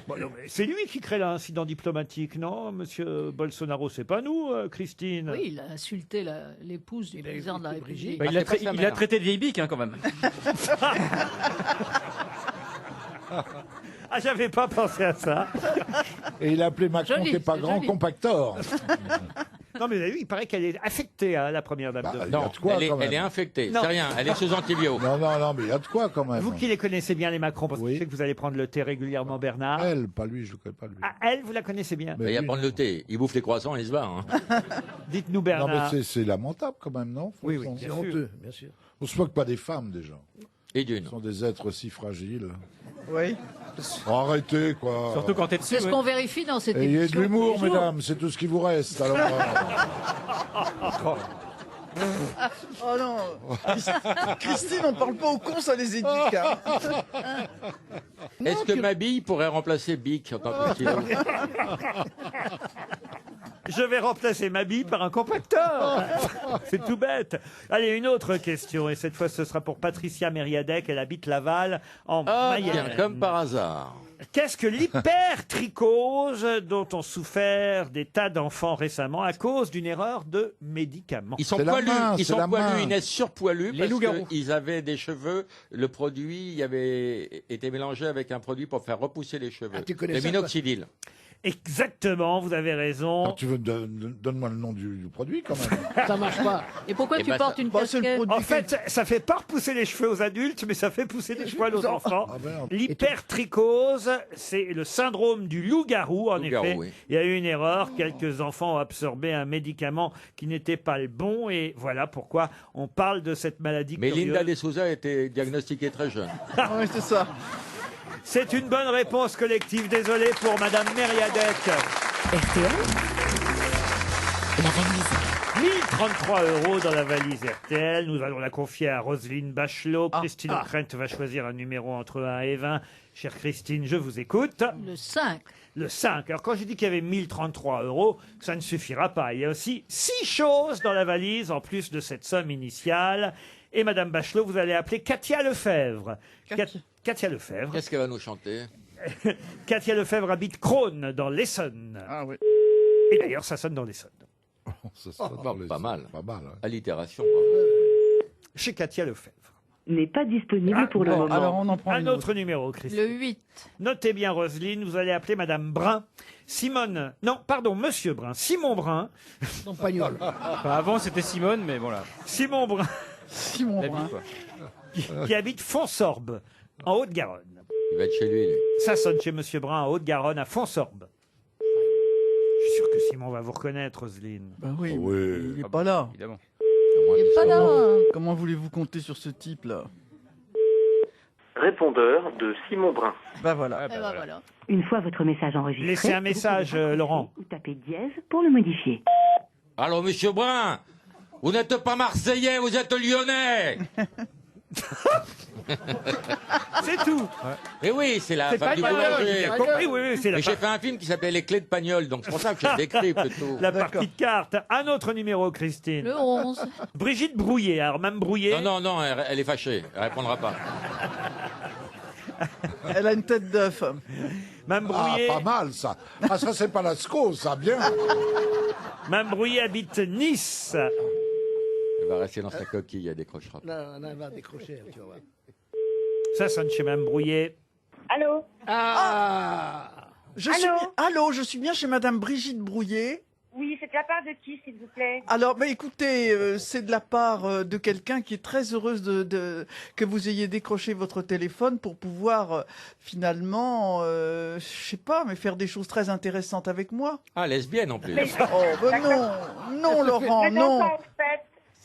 Bon, non, mais c'est lui qui crée l'incident diplomatique, non, monsieur Bolsonaro? C'est pas nous, Christine. Oui, il a insulté l'épouse du président de la République. Bah, Ah, c'est pas sa il a mère. traité de vieille bique hein, quand même. Ah, j'avais pas pensé à ça. Et il a appelé Macron, Joli, qui n'est pas c'est grand, joli. compactor. Non, mais vous avez vu, il paraît qu'elle est affectée, hein, la première dame. Bah, de... il y a Non, de quoi, elle, est, quand même. elle est infectée. Non. C'est rien, elle est sous antibio. Non, mais il y a de quoi quand même. Vous qui les connaissez bien, les Macron, parce que Oui. je sais que vous allez prendre le thé régulièrement, Bernard. Elle, pas lui, je ne connais pas lui. Ah, elle, vous la connaissez bien. Mais Il y a lui- prendre le thé. Il bouffe les croissants et il se bat. Hein. Dites-nous, Non, mais Bernard. c'est lamentable quand même, non Oui, oui, On- bien C'est sûr. honteux, bien sûr. On se moque pas des femmes déjà. Et d'une. Ce sont des êtres si fragiles. Oui. Oh, arrêtez quoi. Surtout quand t'es dessus. C'est ce ouais. qu'on vérifie dans cette Ayez émission. de l'humour, tous les jours. mesdames, c'est tout ce qui vous reste. Alors, Oh non. Christine, on parle pas aux cons, ça les éduque. Hein. Est-ce que ma bille pourrait remplacer Bic en tant que stylo? Je vais remplacer ma bille par un compacteur. C'est tout bête. Allez, une autre question. Et cette fois, ce sera pour Patricia Mériadec. Elle habite Laval, en Ah, Mayenne. tiens, comme par hasard. Qu'est-ce que l'hypertrichose dont ont souffert des tas d'enfants récemment à cause d'une erreur de médicament? Ils sont C'est la poilus, main, ils c'est sont la poilus, main. ils naissent surpoilus Les parce loups-garous. qu'ils avaient des cheveux. Le produit il avait été mélangé avec un produit pour faire repousser les cheveux. Ah, tu connais le ça, minoxidil. Exactement, vous avez raison. quand tu veux, donne-moi le nom du produit quand même. Ça marche pas. Et pourquoi Eh tu ben, portes une Bah, c'est le casquette produit En fait, ça fait pas repousser les cheveux aux adultes, mais ça fait pousser les cheveux aux enfants. Ah, merde. L'hypertrichose, c'est le syndrome du loup-garou, en Loup-garou, effet. oui. Il y a eu une erreur. Quelques enfants ont absorbé un médicament qui n'était pas le bon. Et voilà pourquoi on parle de cette maladie Mais curieuse. Linda de Souza a été diagnostiquée très jeune. Oui, c'est ça. C'est une bonne réponse collective. Désolé pour Madame Mériadec. RTL, la valise. 1033 € dans la valise RTL. Nous allons la confier à Roselyne Bachelot. Christine O'Krent va choisir un numéro entre 1 et 20. Chère Christine, je vous écoute. Le 5. Le 5. Alors, quand j'ai dit qu'il y avait 1033 €, ça ne suffira pas. Il y a aussi 6 choses dans la valise, en plus de cette somme initiale. Et Madame Bachelot, vous allez appeler Katia Lefebvre. Katia Lefebvre. Qu'est-ce qu'elle va nous chanter? Katia Lefebvre habite Crône, dans l'Essonne. Ah oui. Et d'ailleurs, ça sonne dans l'Essonne. Ça, Pas mal. Pas mal. Hein. Allitération. bravo. chez Katia Lefebvre. N'est pas disponible pour le moment. Alors on en prend Un une autre numéro, Christine. Le 8. Notez bien, Roselyne, vous allez appeler Madame Brun. Simone, non, pardon, Monsieur Brun. Simon Brun. Non, Pagnol. Enfin, avant, c'était Simone, mais bon là. Simon Brun, Simon La vie, Brun. quoi. qui habite Fonsorbe, en Haute-Garonne. Il va être chez lui. Ça sonne chez Monsieur Brun, en Haute-Garonne, à Fonsorbe. Je suis sûr que Simon va vous reconnaître, Roselyne. Bah oui, Oui. mais il est pas là. Évidemment. Il est pas là. Comment voulez-vous compter sur ce type-là? Répondeur de Simon Brun. Bah voilà. Eh ben voilà. Une fois votre message enregistré, Laissez un message, Laurent. ou tapez dièse pour le modifier. Alors, monsieur Brun, vous n'êtes pas Marseillais, vous êtes Lyonnais. C'est tout. Et oui, c'est la C'est femme du Pagnol, boulanger. j'ai compris, oui, oui, c'est la Mais j'ai fait un film qui s'appelait Les Clés de Pagnol, donc c'est pour ça que je décrypte tout. La partie de cartes. Un autre numéro, Christine. Le 11. Brigitte Brouillet. Alors, Mme Brouillet. Non, non, non, elle est fâchée. Elle répondra pas. Elle a une tête d'œuf. Mme Ah, Brouillet. pas mal, ça. Ah, ça, c'est pas la SCO, ça, bien. Mme Brouillet habite Nice. Elle va rester dans sa coquille, elle décrochera pas. Non, elle va décrocher, tu vas voir. Ça sonne chez Mme Brouillet. Allô? Ah Allô, je suis bien chez Madame Brigitte Brouillet. Oui, c'est de la part de qui, s'il vous plaît? Alors, bah, écoutez, c'est de la part de quelqu'un qui est très heureuse que vous ayez décroché votre téléphone pour pouvoir finalement, je sais pas, mais faire des choses très intéressantes avec moi. Ah, lesbienne en plus. Oh, ben non, Laurent, non.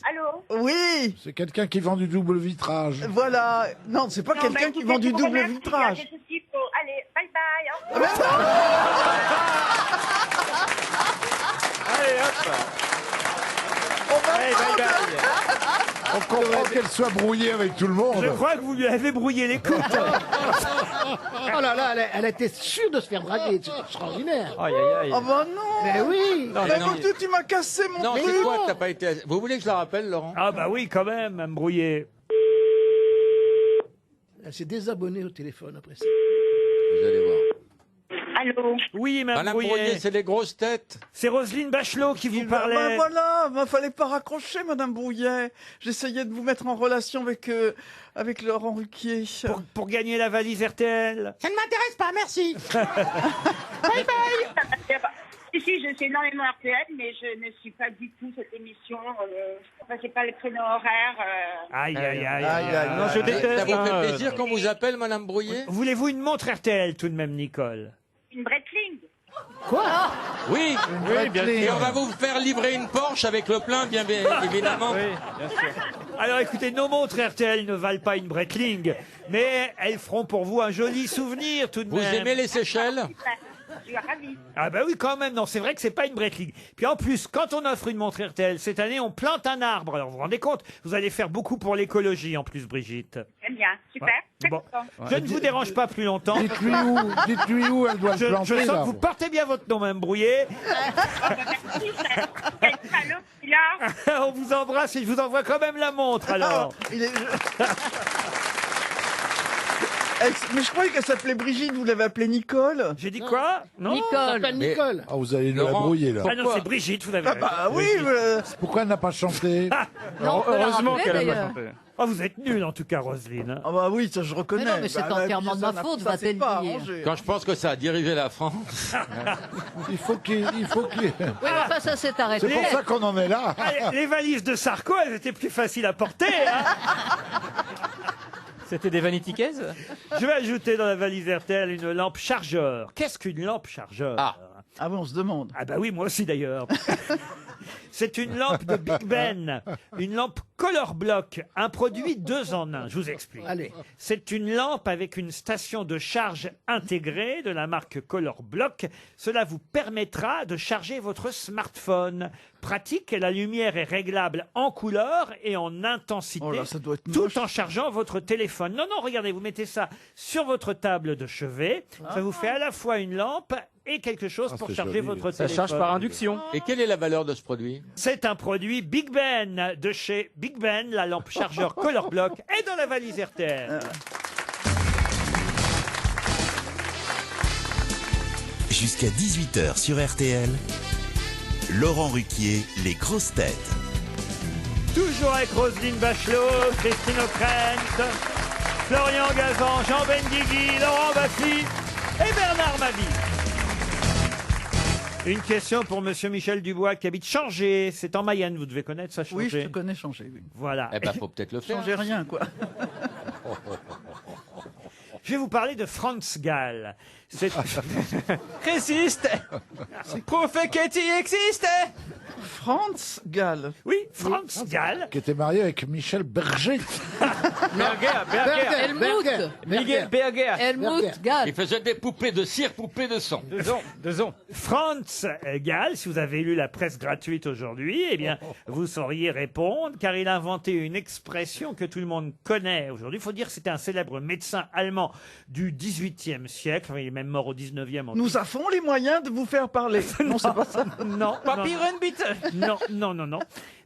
Allô? Oui, C'est quelqu'un qui vend du double vitrage. voilà. Non, c'est pas quelqu'un qui vend du double vitrage. Allez, bye bye. Ah, mais non. Allez, hop. Allez, bye bye. On comprend qu'elle soit brouillée avec tout le monde. Je crois que vous lui avez brouillé l'écoute. Oh là là, elle était sûre de se faire draguer. C'est extraordinaire. Aïe, aïe, aïe. Oh bah non. Mais oui. Non, Mais non, donc, tu m'as cassé mon Non, truc. c'est toi que t'as pas été. Vous voulez que je la rappelle, Laurent? Ah bah oui, quand même, Mme Brouillet. Elle s'est désabonnée au téléphone après ça. Vous allez voir. Allô? Oui, Mme Madame Brouillet. Brouillet, c'est les grosses têtes. C'est Roselyne Bachelot qui vous parlait. Ben voilà, ben fallait pas raccrocher, Madame Brouillet. J'essayais de vous mettre en relation avec Laurent Ruquier. Pour gagner la valise RTL. Ça ne m'intéresse pas, merci. Bye bye. Si, je suis énormément RTL, mais je ne suis pas du tout cette émission. C'est pas le créneau horaire. Aïe, aïe, aïe, aïe. Non, je déteste. Ça vous hein, fait plaisir qu'on vous appelle, Madame Brouillet? Voulez-vous une montre RTL tout de même, Nicole? Une Breitling. Oui, Oui, bien et sûr. on va vous faire livrer une Porsche avec le plein, bien évidemment. Oui, bien sûr. Alors écoutez, nos montres RTL ne valent pas une Breitling, mais elles feront pour vous un joli souvenir tout de Vous même. aimez les Seychelles? Je suis ravie. Ah bah oui, quand même, non, c'est vrai que c'est pas une Breitling. Puis en plus, quand on offre une montre RTL, cette année, on plante un arbre. Alors vous vous rendez compte, vous allez faire beaucoup pour l'écologie en plus, Brigitte. Très bien, super. Ouais. Bon, je ne vous dérange pas plus longtemps. Dites-lui où elle doit le Je planter. sens là. que vous portez bien votre nom, Mme Brouillet. Quel salaud, là. On vous embrasse et je vous envoie quand même la montre, alors. Mais je croyais qu'elle s'appelait Brigitte, vous l'avez appelée Nicole. J'ai dit quoi? Non. Nicole. Nicole. Ah, vous allez nous la Laurent, brouiller, là. Ah non, c'est Brigitte, vous avez raison. Bah oui, Pourquoi elle n'a pas chanté? Non, on peut la Heureusement rappeler, qu'elle a pas d'ailleurs. chanté. Oh, vous êtes nul en tout cas, Roselyne. ah bah oui, ça je reconnais. Mais non, mais c'est Bah, entièrement de ma faute, ça, c'est va-t-elle pas dire. arrangé. Quand je pense que ça a dirigé la France. Il faut qu'il... Oui, mais enfin, ça s'est arrêté. C'est pour ça qu'on en est là. Ah, les valises de Sarko, elles étaient plus faciles à porter. Hein. C'était des vanity cases? Je vais ajouter dans la valise RTL une lampe chargeur. Qu'est-ce qu'une lampe chargeur? Ah oui, on se demande. Ah bah oui, moi aussi d'ailleurs. C'est une lampe de Big Ben, une lampe Color Block, un produit 2 en 1. Je vous explique. Allez. C'est une lampe avec une station de charge intégrée de la marque Color Block. Cela vous permettra de charger votre smartphone. Pratique, la lumière est réglable en couleur et en intensité, Oh là, ça doit être tout moche. en chargeant votre téléphone. Non, non, regardez, vous mettez ça sur votre table de chevet. Ça vous fait à la fois une lampe et quelque chose pour c'est charger joli. votre Ça téléphone. charge par induction. Et quelle est la valeur de ce produit? C'est un produit Big Ben de chez Big Ben. La lampe chargeur Color Block est dans la valise RTL. Jusqu'à 18h sur RTL, Laurent Ruquier, les grosses têtes. Toujours avec Roselyne Bachelot, Christine O'Krent, Florian Gazan, Jean Benguigui, Laurent Baffy et Bernard Mabille. Une question pour Monsieur Michel Dubois qui habite Changé. C'est en Mayenne, vous devez connaître ça, Changé. Oui, je te connais changer. Oui. Voilà. Eh ben, faut peut-être le faire. Changer rien, quoi. Je vais vous parler de Franz Gall. C'est... Résiste. Prouve qu'il existe. Franz Gall. Oui, Franz Gall. Qui était marié avec Michel Berger. Helmut. Miguel Berger. Helmut Gall. Il faisait des poupées de cire, poupées de sang. Deux ans. Franz Gall, si vous avez lu la presse gratuite aujourd'hui, eh bien, vous sauriez répondre, car il a inventé une expression que tout le monde connaît aujourd'hui. Il faut dire que c'était un célèbre médecin allemand du XVIIIe siècle. Enfin, il est même mort au XIXe. Nous avons les moyens de vous faire parler. Non, c'est pas ça. Non. Non.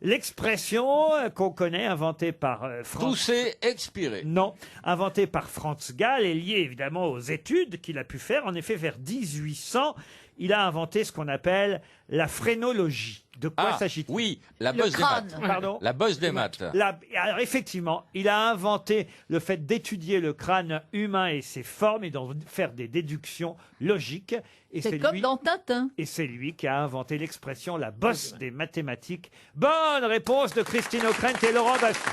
L'expression qu'on connaît, inventée par Franz... Tousser, expirer. Non, inventée par Franz Gall, est liée évidemment aux études qu'il a pu faire. En effet, vers 1800, il a inventé ce qu'on appelle la phrénologie. De quoi s'agit-il? Oui, la bosse des maths. Pardon? La bosse des maths. Alors effectivement, il a inventé le fait d'étudier le crâne humain et ses formes et d'en faire des déductions logiques. Et C'est comme lui, dans Tintin. et c'est lui qui a inventé l'expression la bosse des mathématiques. Bonne réponse de Christine O'Krent et Laurent Baffy.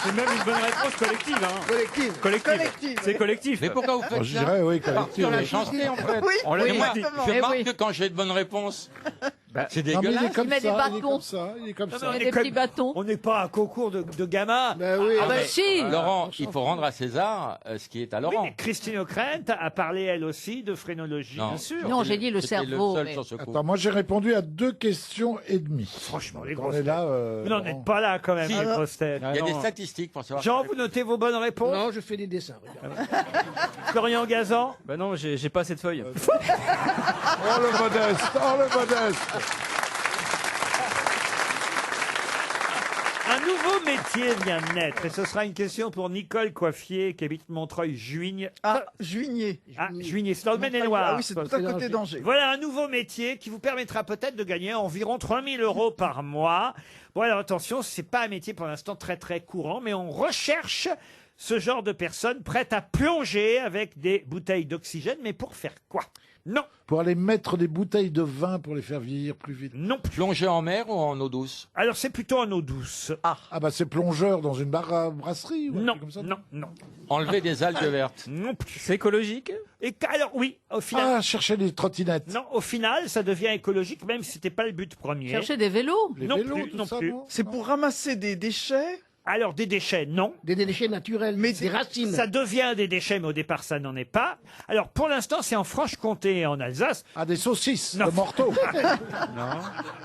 C'est même une bonne réponse collective. Hein. Collective. C'est collectif. Mais pourquoi vous faites Je ça dirais, oui, collectif. Sur la oui. chantier, en fait. Oui, On l'a oui, dit. exactement. Je Eh remarque oui. que quand j'ai de bonnes réponses, c'est Non, mais il dégueulasse. est comme met des ça, il est bâtons. comme ça, il est comme ça. on Il y est a des petits bâtons. On n'est pas à un concours de gamins. Ben oui. Ah bah mais, si. Laurent, il faut rendre à César ce qui est à Oui, Laurent. mais Christine O'Krent a parlé elle aussi de phrénologie. Non. Bien sûr. Non, j'ai dit le C'était cerveau. le seul mais- sur ce coup. Attends, moi j'ai répondu à 2 questions et demie. Franchement, les On grosses est là. Vous n'en êtes pas là quand même, Si. les grosses têtes. Il y a des statistiques pour savoir. Jean, vous notez vos bonnes réponses? Non, je fais des dessins. Regarde. Florian Gazan? Bah non, j'ai pas assez de feuilles. Oh le modeste, oh le modeste. Un nouveau métier vient de naître et ce sera une question pour Nicole Coiffier qui habite Montreuil-Juigne. Ah, Juigné. Juigné, c'est dans le Maine-et-Loire. Ah oui, c'est tout à côté d'Angers. Voilà un nouveau métier qui vous permettra peut-être de gagner environ 3 000 € par mois. Bon alors attention, c'est pas un métier pour l'instant très très courant, mais on recherche ce genre de personnes prêtes à plonger avec des bouteilles d'oxygène, mais pour faire quoi? Non. Pour aller mettre des bouteilles de vin pour les faire vieillir plus vite. Non. Plonger en mer ou en eau douce? Alors c'est plutôt en eau douce. Ah bah c'est plongeur dans une brasserie ou un Non, truc comme ça. non. Enlever des algues vertes? Non plus. C'est écologique? Et alors oui, au final. Ah, chercher des trottinettes. Non, au final, ça devient écologique, même si c'était pas le but premier. Chercher des vélos. Les non vélos, plus, tout non ça, plus. non C'est pour ramasser des déchets. Alors des déchets, non. Des déchets naturels, Mais des racines. Ça devient des déchets, mais au départ, ça n'en est pas. Alors pour l'instant, c'est en Franche-Comté et en Alsace. Ah, des saucisses, Non. de morteaux.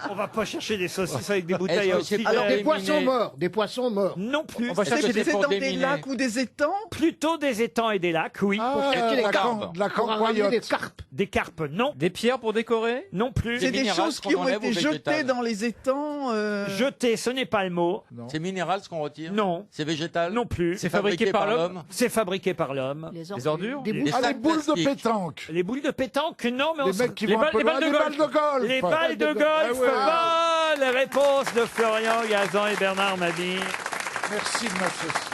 On va pas chercher des saucisses avec des bouteilles à Est-ce que c'est oxygène. alors Des des poissons morts. Des poissons morts. Non plus. On va chercher Est-ce que C'est c'est pour dans des déminer? lacs ou des étangs. Plutôt des étangs et des lacs, oui. Ah, chercher de la des carpes. de la Pour ramener des cancoyote. carpes. Des carpes, non. Des pierres pour décorer? Non plus. C'est des minérales choses qu'on qui ont enlève été ou jetées végétales? dans les étangs. Jeter, ce n'est pas le mot. Non. C'est minéral ce qu'on retire? Non. C'est végétal? Non plus. C'est fabriqué par l'homme? C'est fabriqué par l'homme. Les ordures? Des Les boules. Ah, les sacs boules de plastiques. pétanque. Les boules de pétanque, non, mais on Les se- mecs qui les vont un balles- peu les loin, balles de les golf. balles de golf. Les balles de golf. Ah ouais. Bonne réponse de Florian Gazan et Bernard Mabille. Merci de m'associer.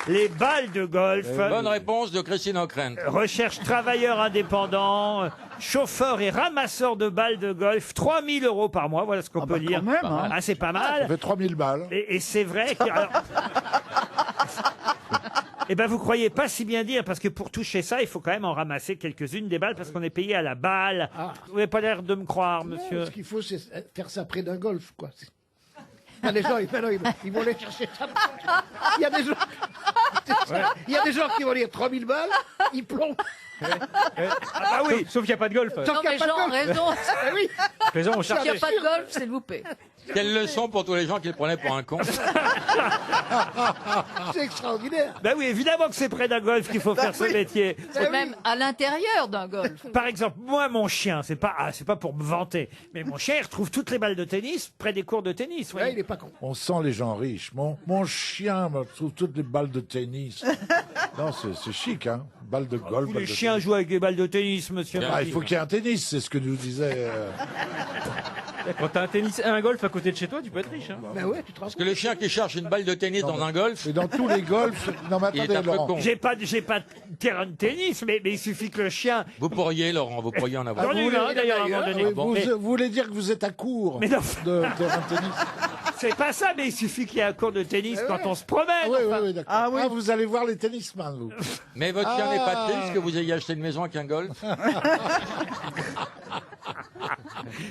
Les balles de golf. Bonne réponse de Christine O'Krent. Recherche travailleurs indépendants, chauffeurs et ramasseurs de balles de golf. 3 000 € par mois, voilà ce qu'on peut bah, lire. quand même, hein. Ah, c'est pas Ça mal. fait 3000 balles. Et c'est vrai que... alors- Eh ben, vous croyez pas si bien dire, parce que pour toucher ça, il faut quand même en ramasser quelques-unes des balles, parce qu'on est payé à la balle. Ah. Vous n'avez pas l'air de me croire, Non, monsieur. ce qu'il faut, c'est faire ça près d'un golf, quoi. Ah, les gens, ils vont aller chercher ça. Il y a des gens, il y a des gens qui vont dire 3000 balles, ils plombent. Ah bah oui. Sauf qu'il n'y a pas de golf. Tant Non, qu'il y mais a pas de Jean, golf. raison. Ah oui. Les gens ont S'il n'y cherché. a pas de golf, s'il vous plaît. Quelle leçon pour tous les gens qui le prenaient pour un con. C'est extraordinaire. Ben oui, évidemment que c'est près d'un golf qu'il faut faire ce métier. C'est même à l'intérieur d'un golf. Par exemple, moi, mon chien, c'est pas pour me vanter, mais mon chien, il retrouve toutes les balles de tennis près des cours de tennis. Là, voyez. il est pas con. On sent les gens riches. Mon chien me trouve toutes les balles de tennis. Non, c'est chic, hein. Balles de golf. Tous balles les de chiens tennis. jouent avec des balles de tennis, monsieur. Ah, il faut qu'il y ait un tennis, c'est ce que nous disait. Quand t'as un golf à côté de chez toi, tu peux être riche. Hein. Ben ouais, tu te rends Parce que le chien qui cherche une balle de tennis dans un golf. Et dans tous les golfs. Non, mais Il est attendez, un peu Laurent. con. J'ai pas de terrain de tennis, mais il suffit que le chien. Vous pourriez, Laurent, vous pourriez en avoir. J'en ai eu un d'ailleurs à un moment donné. Oui, Bon, vous, mais vous voulez dire que vous êtes à court Mais non. de terrain de tennis? c'est pas ça, mais il suffit qu'il y ait un cours de tennis quand on se promène. Oui, enfin. oui, d'accord. Ah oui. Vous allez voir les tennisman, vous. Mais votre chien n'est pas Ah. triste que vous ayez acheté une maison avec un golf.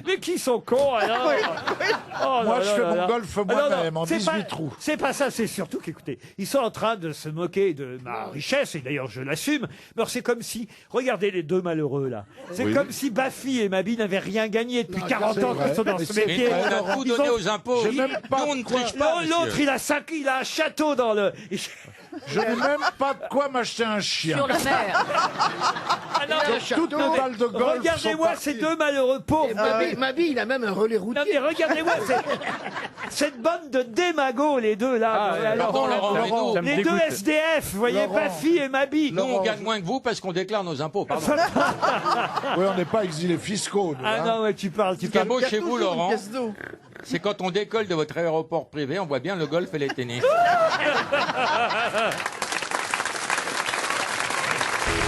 Mais qui sont cons alors Oh Moi, là je là fais là mon là. golf Ah non, moi-même, non, en c'est 18 pas- trous. C'est pas ça, c'est surtout qu'écoutez, ils sont en train de se moquer de ma richesse, et d'ailleurs je l'assume. Alors c'est comme si, regardez les deux malheureux là, c'est Oui. comme si Baffy et Mabi n'avaient rien gagné depuis Non, 40 c'est ans vrai. qu'ils sont dans Mais ce c'est métier. Mais nous, on a tout Ils donné ont- aux impôts. J'ai même pas Nous, on ne de quoi- triche pas. Non, l'autre monsieur. il a un château dans le. Je n'ai même pas de quoi m'acheter un chien. Sur la mer. Ah non, Toutes mes balles de golf regardez-moi sont ces parties. deux malheureux pauvres. Ma vie, il a même un relais routier. Non mais regardez-moi cette bande de démagos les deux là. Ah, Alors, pardon, Laurent, mais nous, ça me les deux dégoûte. SDF, vous voyez, Laurent. Baffy et Mabi. Nous, on gagne moins que vous parce qu'on déclare nos impôts. Pardon. Oui, on n'est pas exilés fiscaux. nous, Ah hein. non, mais tu parles. Ce qui est beau chez vous, Toujours une Laurent, pièce d'eau. c'est quand on décolle de votre aéroport privé, on voit bien le golf et les tennis.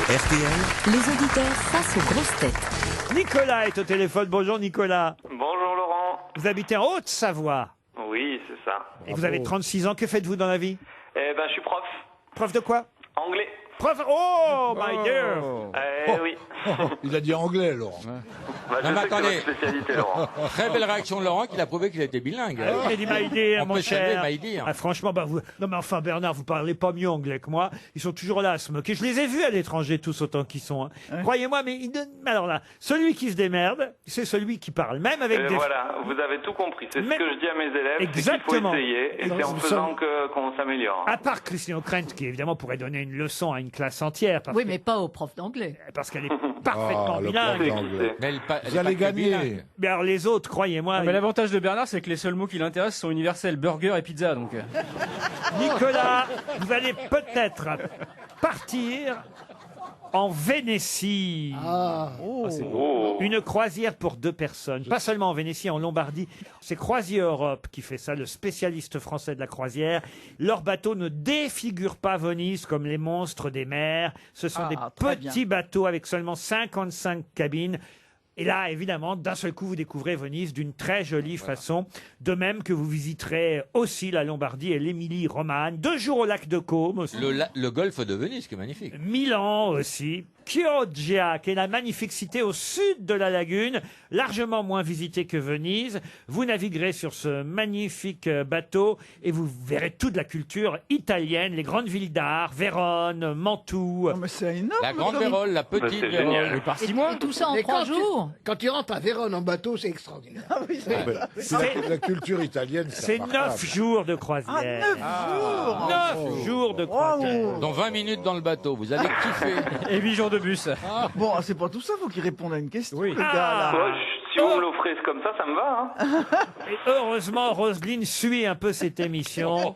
RTL, Les auditeurs face aux grosses têtes. Nicolas est au téléphone. Bonjour Nicolas. Bonjour Laurent. Vous habitez en Haute-Savoie Oui, c'est ça. et vous avez 36 ans. Que faites-vous dans la vie? Eh ben, je suis prof. Prof de quoi? Anglais. Prof. Oh my dear. Oui. Il a dit anglais, Laurent. Bah, je Non, mais sais que c'est attendez. votre spécialité, Laurent. Très belle réaction de Laurent qui a prouvé qu'il était bilingue. Il a dit my dear, On mon peut saluer cher. my dear. Ah, franchement, bah vous. Non mais enfin Bernard, vous parlez pas mieux anglais que moi. Ils sont toujours là à se moquer. Je les ai vus à l'étranger tous autant qu'ils sont. Hein. Croyez-moi, mais alors là, celui qui se démerde, c'est celui qui parle, même avec des. Voilà, vous avez tout compris. C'est ce Mais- que je dis à mes élèves. Exactement. C'est qu'il faut essayer. Et c'est en Nous faisant qu'on s'améliore. À part Christine O'Krent, qui évidemment pourrait donner une leçon à une classe entière, parce Oui, que- mais pas au prof d'anglais. parce qu'elle est parfaitement Ah, le bilingue. prof d'anglais. Mais elle Vous est allez pas que gagner. bilingue. Mais alors les autres, croyez-moi, Ah, mais l'avantage de Bernard, c'est que les seuls mots qui l'intéressent sont universels, burger et pizza. Donc. Nicolas, vous allez peut-être partir en Vénétie. Une croisière pour 2 personnes. Pas seulement en Vénétie, en Lombardie. C'est Croisier Europe qui fait ça, le spécialiste français de la croisière. Leur bateau ne défigure pas Venise comme les monstres des mers. Ce sont des très petits bateaux avec seulement 55 cabines. Et là, évidemment, d'un seul coup, vous découvrez Venise d'une très jolie façon. De même que vous visiterez aussi la Lombardie et l'Émilie-Romagne. 2 jours au lac de Côme aussi. Le golfe de Venise, qui est magnifique. Milan aussi. Chioggia, qui est la magnifique cité au sud de la lagune, largement moins visitée que Venise. Vous naviguerez sur ce magnifique bateau et vous verrez toute la culture italienne, les grandes villes d'art, Vérone, Mantoue. Mais c'est énorme. La grande Vérole, la petite c'est Vérole. génial. Et par 6 mois. Et tout ça en Et 3 quand jours. Quand tu rentres à Vérone en bateau, c'est extraordinaire. La culture italienne, C'est 9 jours de croisière. 9 jours de croisière. Dans 20 minutes dans le bateau, vous allez kiffer. Et 8 jours de bus. Bon, c'est pas tout ça, faut qu'il réponde à une question, Oui. le gars, là. Ouais, si vous me l'offrez comme ça me va. Hein. Et heureusement, Roselyne suit un peu cette émission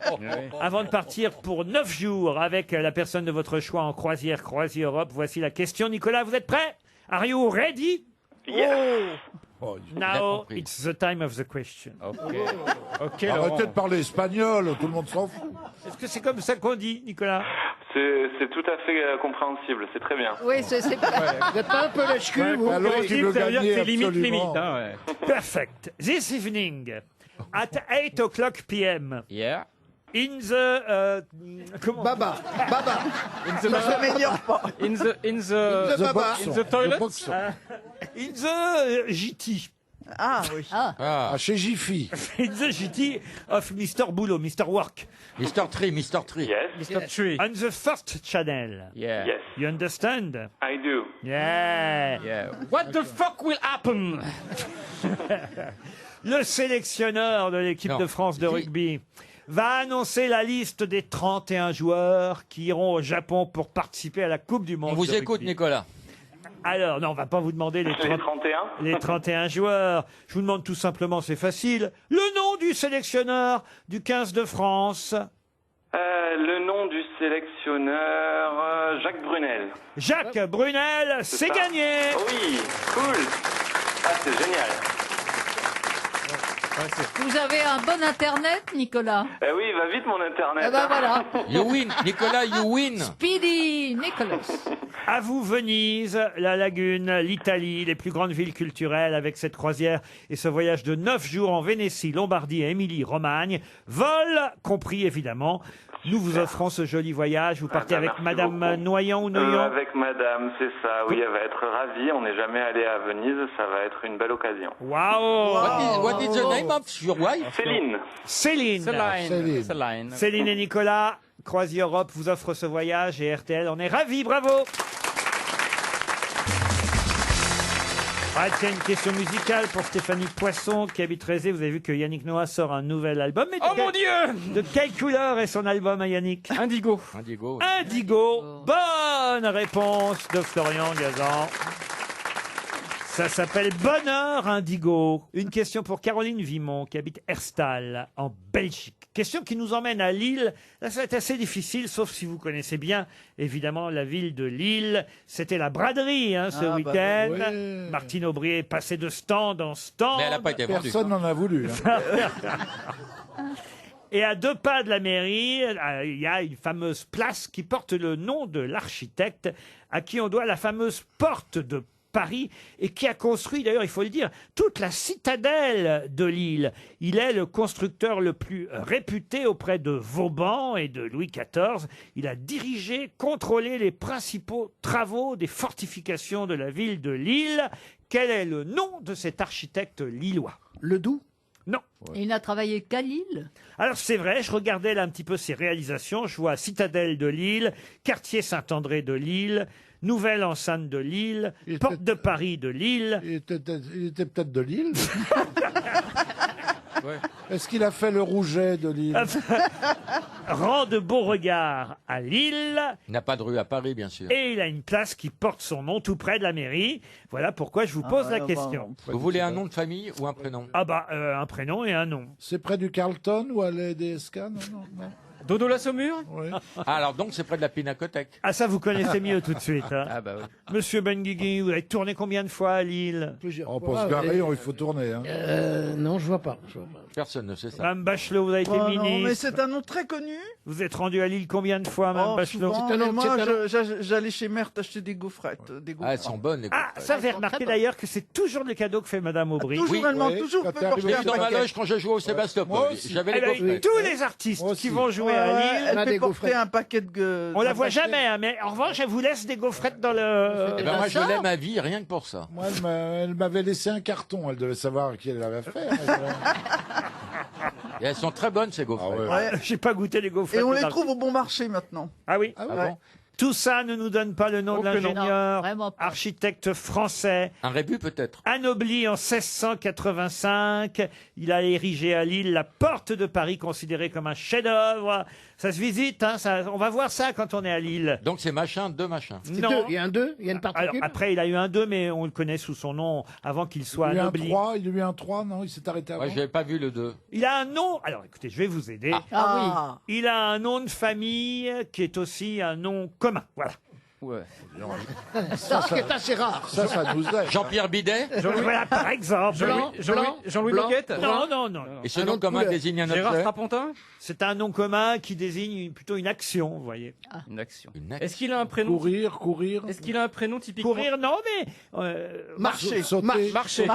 avant de partir pour 9 jours avec la personne de votre choix en croisière Croisier Europe. Voici la question. Nicolas, vous êtes prêt? Are you ready? Yes. Oh, Now, compris. it's the time of the question. Ok, arrêtez Laurent. de parler espagnol, tout le monde s'en fout. Est-ce que c'est comme ça qu'on dit, Nicolas? C'est tout à fait compréhensible. C'est très bien. Oui, c'est Vous n'êtes pas un peu lèche-cul, vous? Alors, il veut Ça veut dire que gagner c'est limite, absolument. limite. Hein, ouais. Perfect. This evening, at 8 o'clock p.m., Yeah. in the... comment? Baba. Ça ne s'améliore pas. In the The Baba. in the toilet. In the GT. Ah oui. Ah, chez Jiffy. In the GT of Mr. Boulot, Mr. Work. Mr. Tree, Mr. Tree. Yes. Mr. Tree. On the first channel. Yeah. Yes. You understand? I do. Yeah. Yeah. What the fuck will happen? Le sélectionneur de l'équipe Non. de France de rugby va annoncer la liste des 31 joueurs qui iront au Japon pour participer à la Coupe du Monde. On vous de écoute, rugby. Nicolas. Alors, non, on va pas vous demander les Les 31. les 31 joueurs. Je vous demande tout simplement, c'est facile, le nom du sélectionneur du 15 de France. Le nom du sélectionneur, Jacques Brunel. Jacques Brunel, c'est ça. gagné. Oui, cool. Ah, c'est génial. Vous avez un bon internet, Nicolas? Eh oui, va vite mon internet. Eh ben voilà. You win, Nicolas, you win. Speedy, Nicolas. À vous Venise, la Lagune, l'Italie, les plus grandes villes culturelles avec cette croisière et ce voyage de 9 jours en Vénétie, Lombardie et Émilie-Romagne. Vol compris évidemment. Nous vous offrons ce joli voyage. Vous partez avec merci Madame beaucoup. Noyon ou Noyon? Avec madame, c'est ça. Oui, elle va être ravie. On n'est jamais allé à Venise. Ça va être une belle occasion. Wow. What is the name of your wife? Céline. Céline. Céline et Nicolas, Croisi Europe vous offre ce voyage et RTL, on est ravis, bravo. Ah, tiens, une question musicale pour Stéphanie Poisson qui habite Rézé. Vous avez vu que Yannick Noah sort un nouvel album. Mais Oh mon Dieu! De quelle couleur est son album à Yannick? Indigo. Indigo. Indigo. Bonne réponse de Florian Gazan. Ça s'appelle Bonheur Indigo. Une question pour Caroline Vimont qui habite Herstal en Belgique. Question qui nous emmène à Lille. Là, ça va être assez difficile, sauf si vous connaissez bien, évidemment, la ville de Lille. C'était la braderie ce week-end. ouais. Martine Aubry est passée de stand en stand. Mais elle n'a pas été vendue. Personne n'en a voulu. Et à 2 pas de la mairie, il y a une fameuse place qui porte le nom de l'architecte à qui on doit la fameuse porte de Paris et qui a construit, d'ailleurs, il faut le dire, toute la citadelle de Lille. Il est le constructeur le plus réputé auprès de Vauban et de Louis XIV. Il a dirigé, contrôlé les principaux travaux des fortifications de la ville de Lille. Quel est le nom de cet architecte lillois? Ledoux? Non. Et il n'a travaillé qu'à Lille? Alors c'est vrai, je regardais là un petit peu ses réalisations. Je vois Citadelle de Lille, Quartier Saint-André de Lille, Nouvelle Enceinte de Lille, Porte de Paris de Lille. Il était peut-être de Lille. Est-ce qu'il a fait le Rouget de Lille? Rang de Beauregard à Lille. Il n'a pas de rue à Paris, bien sûr. Et il a une place qui porte son nom tout près de la mairie. Voilà pourquoi je vous pose la question. Vous voulez un nom de famille ou un prénom? Ah bah, un prénom et un nom. C'est près du Carlton ou à l'EDSK? Non. Dodo la Saumure? Oui. Ah, alors donc c'est près de la Pinacothèque. Ah ça vous connaissez mieux tout de suite. Hein. Ah bah oui. Monsieur Benguigui, vous avez tourné combien de fois à Lille? On peut se garer, il faut tourner. Hein. Non, je vois pas. Personne ne sait ça. Mme Bachelot, vous avez été Oh ministre. non, mais c'est un nom très connu. Vous êtes rendu à Lille combien de fois, Mme Oh, Bachelot? souvent, mais moi, j'allais chez Mère acheter des gaufrettes. Ah, elles sont bonnes, les Ah, ça, vous avez remarqué d'ailleurs que c'est toujours le cadeau que fait Madame Aubry. Toujours, elle m'a toujours fait porter un Dans ma paquet. loge, quand je jouais au Sébastopol, j'avais les Eh ben, gaufrettes. tous les artistes qui vont jouer à Lille, Elle fait porter un paquet de... on la voit jamais, hein, mais en revanche, elle vous laisse des gaufrettes dans le... Eh ben, moi, je l'aime à vie, rien que pour ça. Moi, elle m'avait laissé un carton. Elle devait savoir qui elle l'avait fait. Et elles sont très bonnes, ces gaufrettes. Ouais. J'ai pas goûté les gaufrettes. Et on les dans- trouve au bon marché maintenant. Ah oui. Ah bon? Tout ça ne nous donne pas le nom de Oh que non. l'ingénieur, Non, vraiment pas. architecte français, Un rébut, peut-être. anobli en 1685. Il a érigé à Lille la porte de Paris, considérée comme un chef-d'œuvre. Ça se visite, hein, on va voir ça quand on est à Lille. Donc c'est machin, deux machins. Non. Il y a un 2, il y a une Alors, particule. après, il a eu un 2, mais on le connaît sous son nom avant qu'il soit Il y a eu un anobli. 3, il y a eu un 3, non? Il s'est arrêté avant. Ouais, j'avais pas vu le 2. Il a un nom. Alors, écoutez, je vais vous aider. Ah Il a un nom de famille qui est aussi un nom commun. Voilà. Ouais. Ça, ce qui est assez rare. Ça nous aide. Jean-Pierre Bidet. Voilà, par exemple. Jean-Louis Blanc. Moquette? Non. Et ce Un nom nom de commun couleur. désigne un Gérard objet. Strapontin? C'est un nom commun qui désigne plutôt une action, vous voyez. Une action. Une action. Est-ce qu'il a un prénom? Courir. Est-ce qu'il a un prénom typiquement? Courir, non, mais... Marcher. Sauter. Marcher.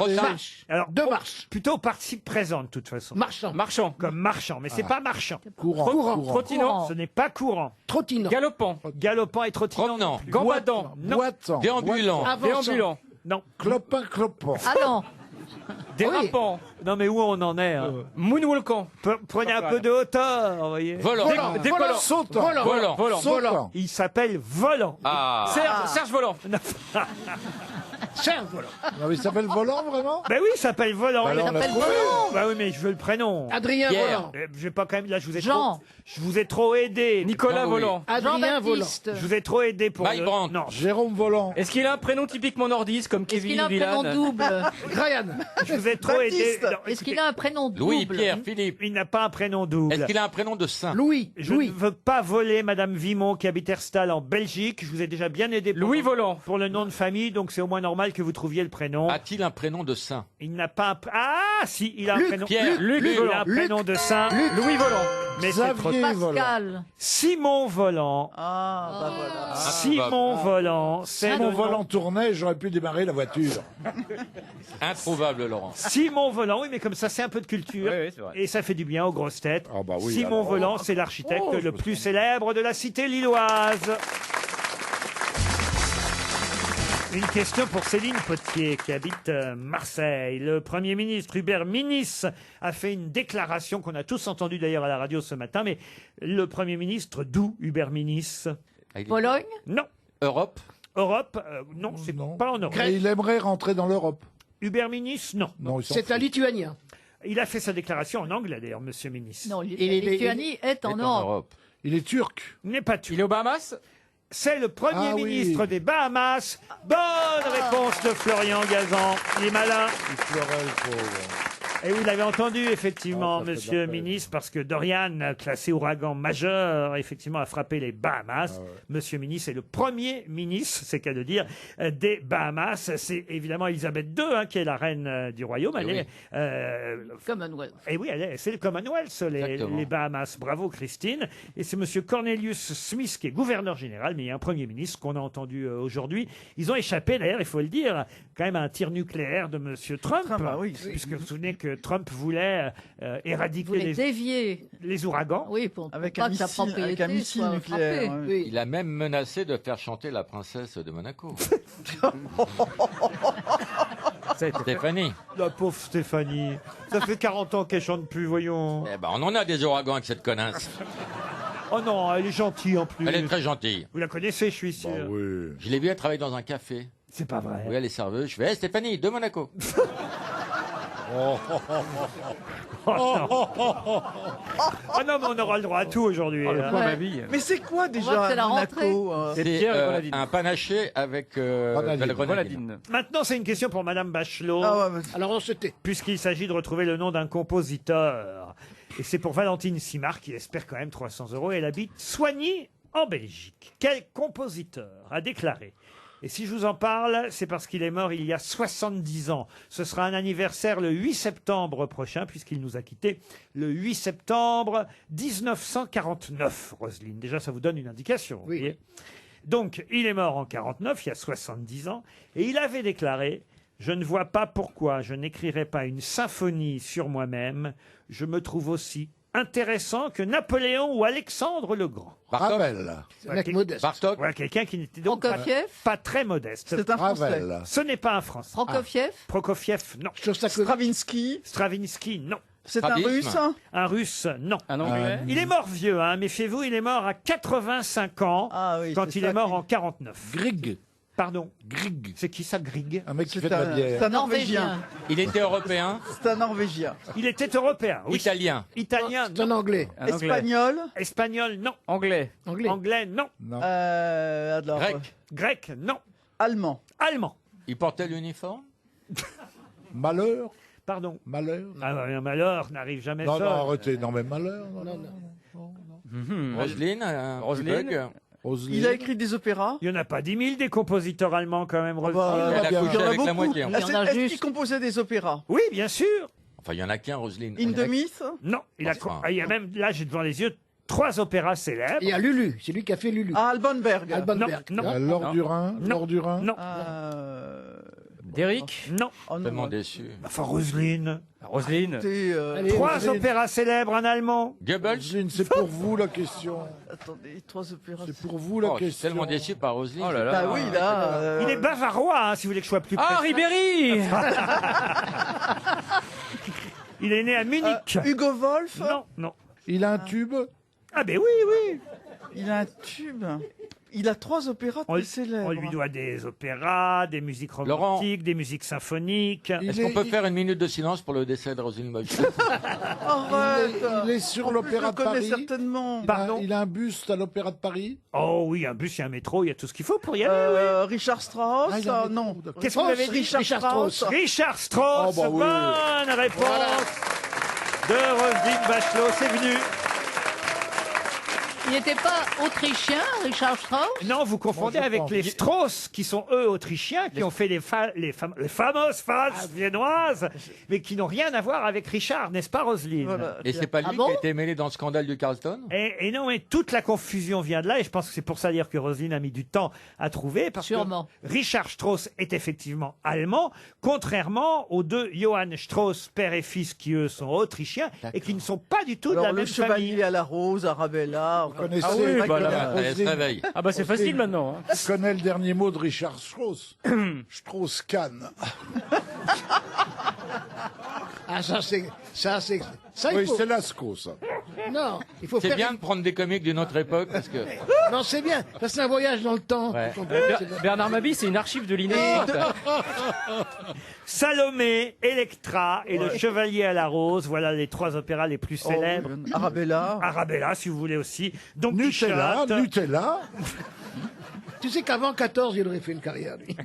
Alors, Deux marches. plutôt au participe présent, de toute façon. Marchand. Marchand. Comme marchand, mais c'est pas marchand. Courant. Trottinant. Ce n'est pas courant. Trottinant. Galopant. Galopant et trottinant. Promenant. non plus. Gambadant. Non. Boitant. Déambulant. Avançant. Déambulant. Non. Clopin. Ah non. Dérapant. Non, mais où on en est hein. Moonwalkant. Prenez un peu de hauteur, vous voyez. Volant. Décollant. Sautant. Volant. Sautant. Il s'appelle Volant. Ah. Serge Volant. Serge, voilà. Non, mais il s'appelle Volant, vraiment? Ben oui, il s'appelle Volant. Bah, Il alors, on l'a s'appelle trouvé. Volant. Bah oui, mais je veux le prénom. Adrien Pierre. Volant. Je vais pas quand même, là, je Jean. vous ai trop aidé. Nicolas Non, oui. Volant. Adrien Volant. Jean-Baptiste. Je vous ai trop aidé pour Mike le... Brandt. Non. Jérôme Volant. Est-ce qu'il a un prénom typiquement nordiste comme Est-ce Kevin qu'il a un Villan? prénom double? Ryan. Je vous ai trop aidé. Baptiste. Non, Est-ce écoutez, qu'il a un prénom double? Louis, Pierre, Philippe. il n'a pas un prénom double. Est-ce qu'il a un prénom de saint? Louis. Je ne veux pas voler Madame Vimont qui habite Herstal en Belgique. Je vous ai déjà bien aidé pour, Louis Volant. pour le nom de famille, donc c'est au moins normal normal que vous trouviez le prénom. A-t-il un prénom de saint? Il n'a pas un... Ah, si, il a un Luc. prénom. Pierre. Luc, Luc. il a un prénom de saint. Louis Volant. Mais c'est trop... Pascal. Simon Volant. Ah, bah voilà. Simon Volant. C'est Si mon le volant nom. tournait, j'aurais pu démarrer la voiture. Introuvable, Laurent. Simon Volant, oui, mais comme ça, c'est un peu de culture. Oui, oui, c'est vrai. Et ça fait du bien aux grosses têtes. Ah bah oui, Simon alors. Volant, c'est l'architecte Oh, je le me plus souviens. célèbre de la cité lilloise. Une question pour Céline Potier qui habite Marseille. Le Premier ministre Hubert Minnis a fait une déclaration qu'on a tous entendue d'ailleurs à la radio ce matin. Mais le Premier ministre, d'où Hubert Minnis? Pologne. Non. Europe. Europe, non, c'est pas en Europe. Mais il aimerait rentrer dans l'Europe. Hubert Minnis, non. Non, il s'en C'est un fout. Lituanien. Il a fait sa déclaration en anglais d'ailleurs, Monsieur Minnis. Non, la Il est- Lituanie est en Europe. Il est turc. Il n'est pas turc. Il est aux Bahamas? C'est le Premier Ah oui. ministre des Bahamas. Bonne réponse de Florian Gazan. Il est malin. Il pleurait, le pauvre. Et vous l'avez entendu, effectivement, Ah, ça fait de monsieur la peine. ministre, parce que Dorian, classé ouragan majeur, effectivement, a frappé les Bahamas. Monsieur ministre est le premier ministre, c'est qu'à de dire, des Bahamas. C'est évidemment Elisabeth II, qui est la reine du royaume. Elle oui. est, Commonwealth. et oui, c'est le Commonwealth, Exactement. les Bahamas. Bravo, Christine. Et c'est monsieur Cornelius Smith qui est gouverneur général, mais il y a un premier ministre qu'on a entendu aujourd'hui. Ils ont échappé, d'ailleurs, il faut le dire, quand même à un tir nucléaire de monsieur Trump. Ah, oui. Puisque vous vous souvenez que Trump voulait éradiquer Vous voulez dévier. les ouragans. Oui, pour Avec pas un que sa missile- avec un propriété missile soit nucléaire, frappée. ouais. Oui. Il a même menacé de faire chanter la princesse de Monaco. Stéphanie. La pauvre Stéphanie. Ça fait 40 ans qu'elle chante plus, voyons. Eh ben, on en a des ouragans avec cette connasse. Oh non, elle est gentille en plus. Elle est très gentille. Vous la connaissez, je suis sûr. Bah oui. Je l'ai vue, elle travaille dans un café. C'est pas vrai. Oui, elle est serveuse. Je fais, hey, Stéphanie, de Monaco. Oh non, mais on aura le droit à tout aujourd'hui. Oh, le hein. point, ma vie. Mais c'est quoi On voit déjà que c'est la à Monaco C'est C'est Pierre et Grenadine. un panaché avec de la grenadine. Grenadine. Maintenant, c'est une question pour Madame Bachelot, Ah ouais, Alors on se tait. puisqu'il s'agit de retrouver le nom d'un compositeur. Et c'est pour Valentine Simard, qui espère quand même 300 €. Elle habite Soigny, en Belgique. Quel compositeur a déclaré: et si je vous en parle, c'est parce qu'il est mort il y a 70 ans. Ce sera un anniversaire le 8 septembre prochain, puisqu'il nous a quittés le 8 septembre 1949, Roselyne. Déjà, ça vous donne une indication. Vous Oui. voyez. Donc, il est mort en 49, il y a 70 ans, et il avait déclaré: je ne vois pas pourquoi je n'écrirai pas une symphonie sur moi-même. Je me trouve aussi intéressant que Napoléon ou Alexandre le Grand. Ravel. C'est un mec modeste. Bartok. Voilà quelqu'un qui n'était donc Prokofiev. pas très modeste. c'est un Français. Ravel. Ce n'est pas un Français. Prokofiev. Prokofiev, non. Shostakovich. Stravinsky, Stravinsky, non. c'est un Strabisme. Russe. Un Russe, non. Un Anglais. Il est mort vieux, hein, méfiez-vous, il est mort à 85 ans Ah oui, quand c'est il ça est mort qui- en 49. Grieg. Pardon. Grieg. C'est qui ça, Grieg? Un mec qui fait C'est de la un, bière. c'est un Norvégien. Il était européen, C'est un Norvégien. Il était européen, oui. italien. Italien, C'est un non. anglais. Un Anglais. Espagnol. Espagnol, non. Anglais. Anglais. Anglais, non. Non. Alors, Grec. Grec, non. allemand. Allemand, Il portait l'uniforme. Malheur. pardon. Malheur. Ah, un malheur n'arrive jamais Non, seul. non, arrêtez. Non, mais malheur. Non, non, Roselyne. Roselyne. Bug. Roselyne. Il a écrit des opéras. Il n'y en a pas 10 000 des compositeurs allemands quand même. Roselyne. bah, Elle a bien. couché Il y en a avec la beaucoup. moitié. Il y en a Est-ce juste. qu'il composait des opéras? Oui, bien sûr. Enfin, il y en a qu'un, Roselyne. In the Myth. Non, Enfin. il y a même, là j'ai devant les yeux, 3 opéras célèbres. Et il y a Lulu. C'est lui qui a fait Lulu. Ah, Alban Berg. Alban Non, Berg. non. Il y a Laure du Rhin. Non. Laure du Rhin. Non, Derrick. non. Oh, non, Tellement non. déçu. Enfin, Roselyne. Roselyne. C'est, Allez, 3 Roselyne. opéras célèbres en allemand. Goebbels. Roselyne, c'est pour vous la question. Attendez, 3 opéras. C'est pour vous la Oh, je suis question. tellement déçu par Roselyne. Oh là là. Bah oui, là. Il est bavarois, hein, si vous voulez que je sois plus Ah, précis. Ribéry. Il est né à Munich. Hugo Wolf. Non, non. Il a un tube. Ah ben oui, oui. Il a un tube. Il a 3 opéras On, très célèbres. on lui doit des opéras, des musiques Laurent. romantiques, des musiques symphoniques. Est-ce qu'on peut faire une minute de silence pour le décès de Roselyne Bachelot? Arrête. Il est sur En plus, l'Opéra je de le connais Paris. certainement. Pardon. Il a un buste à l'Opéra de Paris. Oh oui, un bus, il y a un métro, il y a tout ce qu'il faut pour y aller. oui. Richard Strauss. Ah, il a un non. métro, d'accord. Qu'est-ce que vous avez dit? Richard Strauss. Richard Strauss. Oh, bah oui. Bonne réponse de Roselyne Bachelot. C'est venu. Il n'était pas autrichien, Richard Strauss? Non, vous confondez avec les Strauss, qui sont eux autrichiens, qui ont fait les fameuses valses viennoises, mais qui n'ont rien à voir avec Richard, n'est-ce pas, Roselyne? Et c'est pas lui qui a été mêlé dans le scandale du Carlton? Et non, mais toute la confusion vient de là, et je pense que c'est pour ça dire que Roselyne a mis du temps à trouver, parce Sûrement. que Richard Strauss est effectivement allemand, contrairement aux deux Johann Strauss, père et fils, qui eux sont autrichiens, et qui ne sont pas du tout Alors, de la le même chevalier famille. à la rose, Arabella. connaissez- Ah oui, bah là, Roselyne. elle se réveille. Ah bah c'est facile maintenant. Hein. Tu connais le dernier mot de Richard Strauss Strauss-Kahn. Ah, ça, il Oui, faut- c'est Lascaux, ça. Non, il faut C'est faire. bien de prendre des comiques d'une autre époque parce que. Non, c'est bien. Parce que c'est un voyage dans le temps. Ouais. tu comprends, c'est- Bernard Mabie, c'est une archive de l'INES. Salomé, Electra et le Chevalier à la Rose, voilà les trois opéras les plus célèbres. Arabella. Arabella, si vous voulez aussi. Don Nutella, Quichotte. Nutella. Tu sais qu'avant 14, il aurait fait une carrière, lui.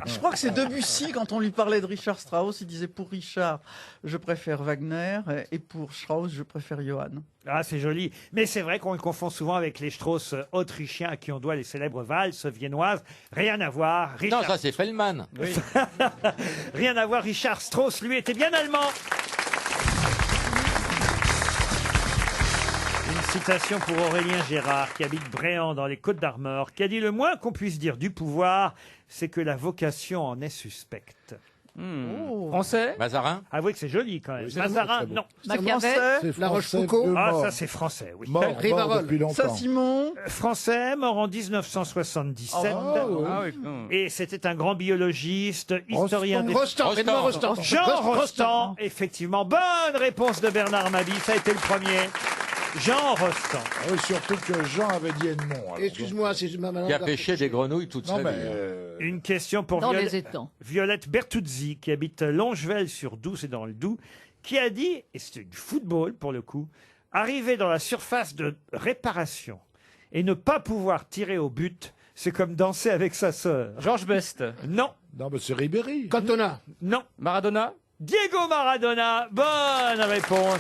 Je crois que c'est Debussy, quand on lui parlait de Richard Strauss, il disait pour Richard, je préfère Wagner, et pour Strauss, je préfère Johann. Ah, c'est joli. Mais c'est vrai qu'on le confond souvent avec les Strauss autrichiens à qui on doit les célèbres valses viennoises. Rien à voir. Non, ça c'est Feldman. Rien à voir. Richard Strauss, lui, était bien allemand. Une citation pour Aurélien Gérard, qui habite Bréant dans les Côtes-d'Armor, qui a dit: le moins qu'on puisse dire du pouvoir, c'est que la vocation en est suspecte. Français? Mazarin? Avouez que c'est joli quand même. Oui, c'est Mazarin, beau, c'est beau. non. Machiavel? C'est La français, Rochefoucauld. vieux Ah, mort. ça c'est français, oui. Mort Rivarol. depuis longtemps. Saint-Simon. Français, mort en 1977. Ah, oui. Ah oui. non. Et c'était un grand biologiste, historien des... Rostand, Edmond Rostand. Jean Rostand, effectivement. Bonne réponse de Bernard Mabie, ça a été le premier. Jean Rostand. Ah oui, surtout que Jean avait dit Edmond. alors. Excuse-moi, c'est ma Qui a pêché des grenouilles toute Non, sa mais. vie. hein. Une question pour Dans les étangs. Violette Bertuzzi, qui habite Longevel-sur-Doubs, c'est dans le Doubs, qui a dit, et c'est du football pour le coup, arriver dans la surface de réparation et ne pas pouvoir tirer au but, c'est comme danser avec sa sœur. Georges Best. Non, Non, mais c'est Ribéry. Cantona. non. Maradona. Diego Maradona, bonne réponse.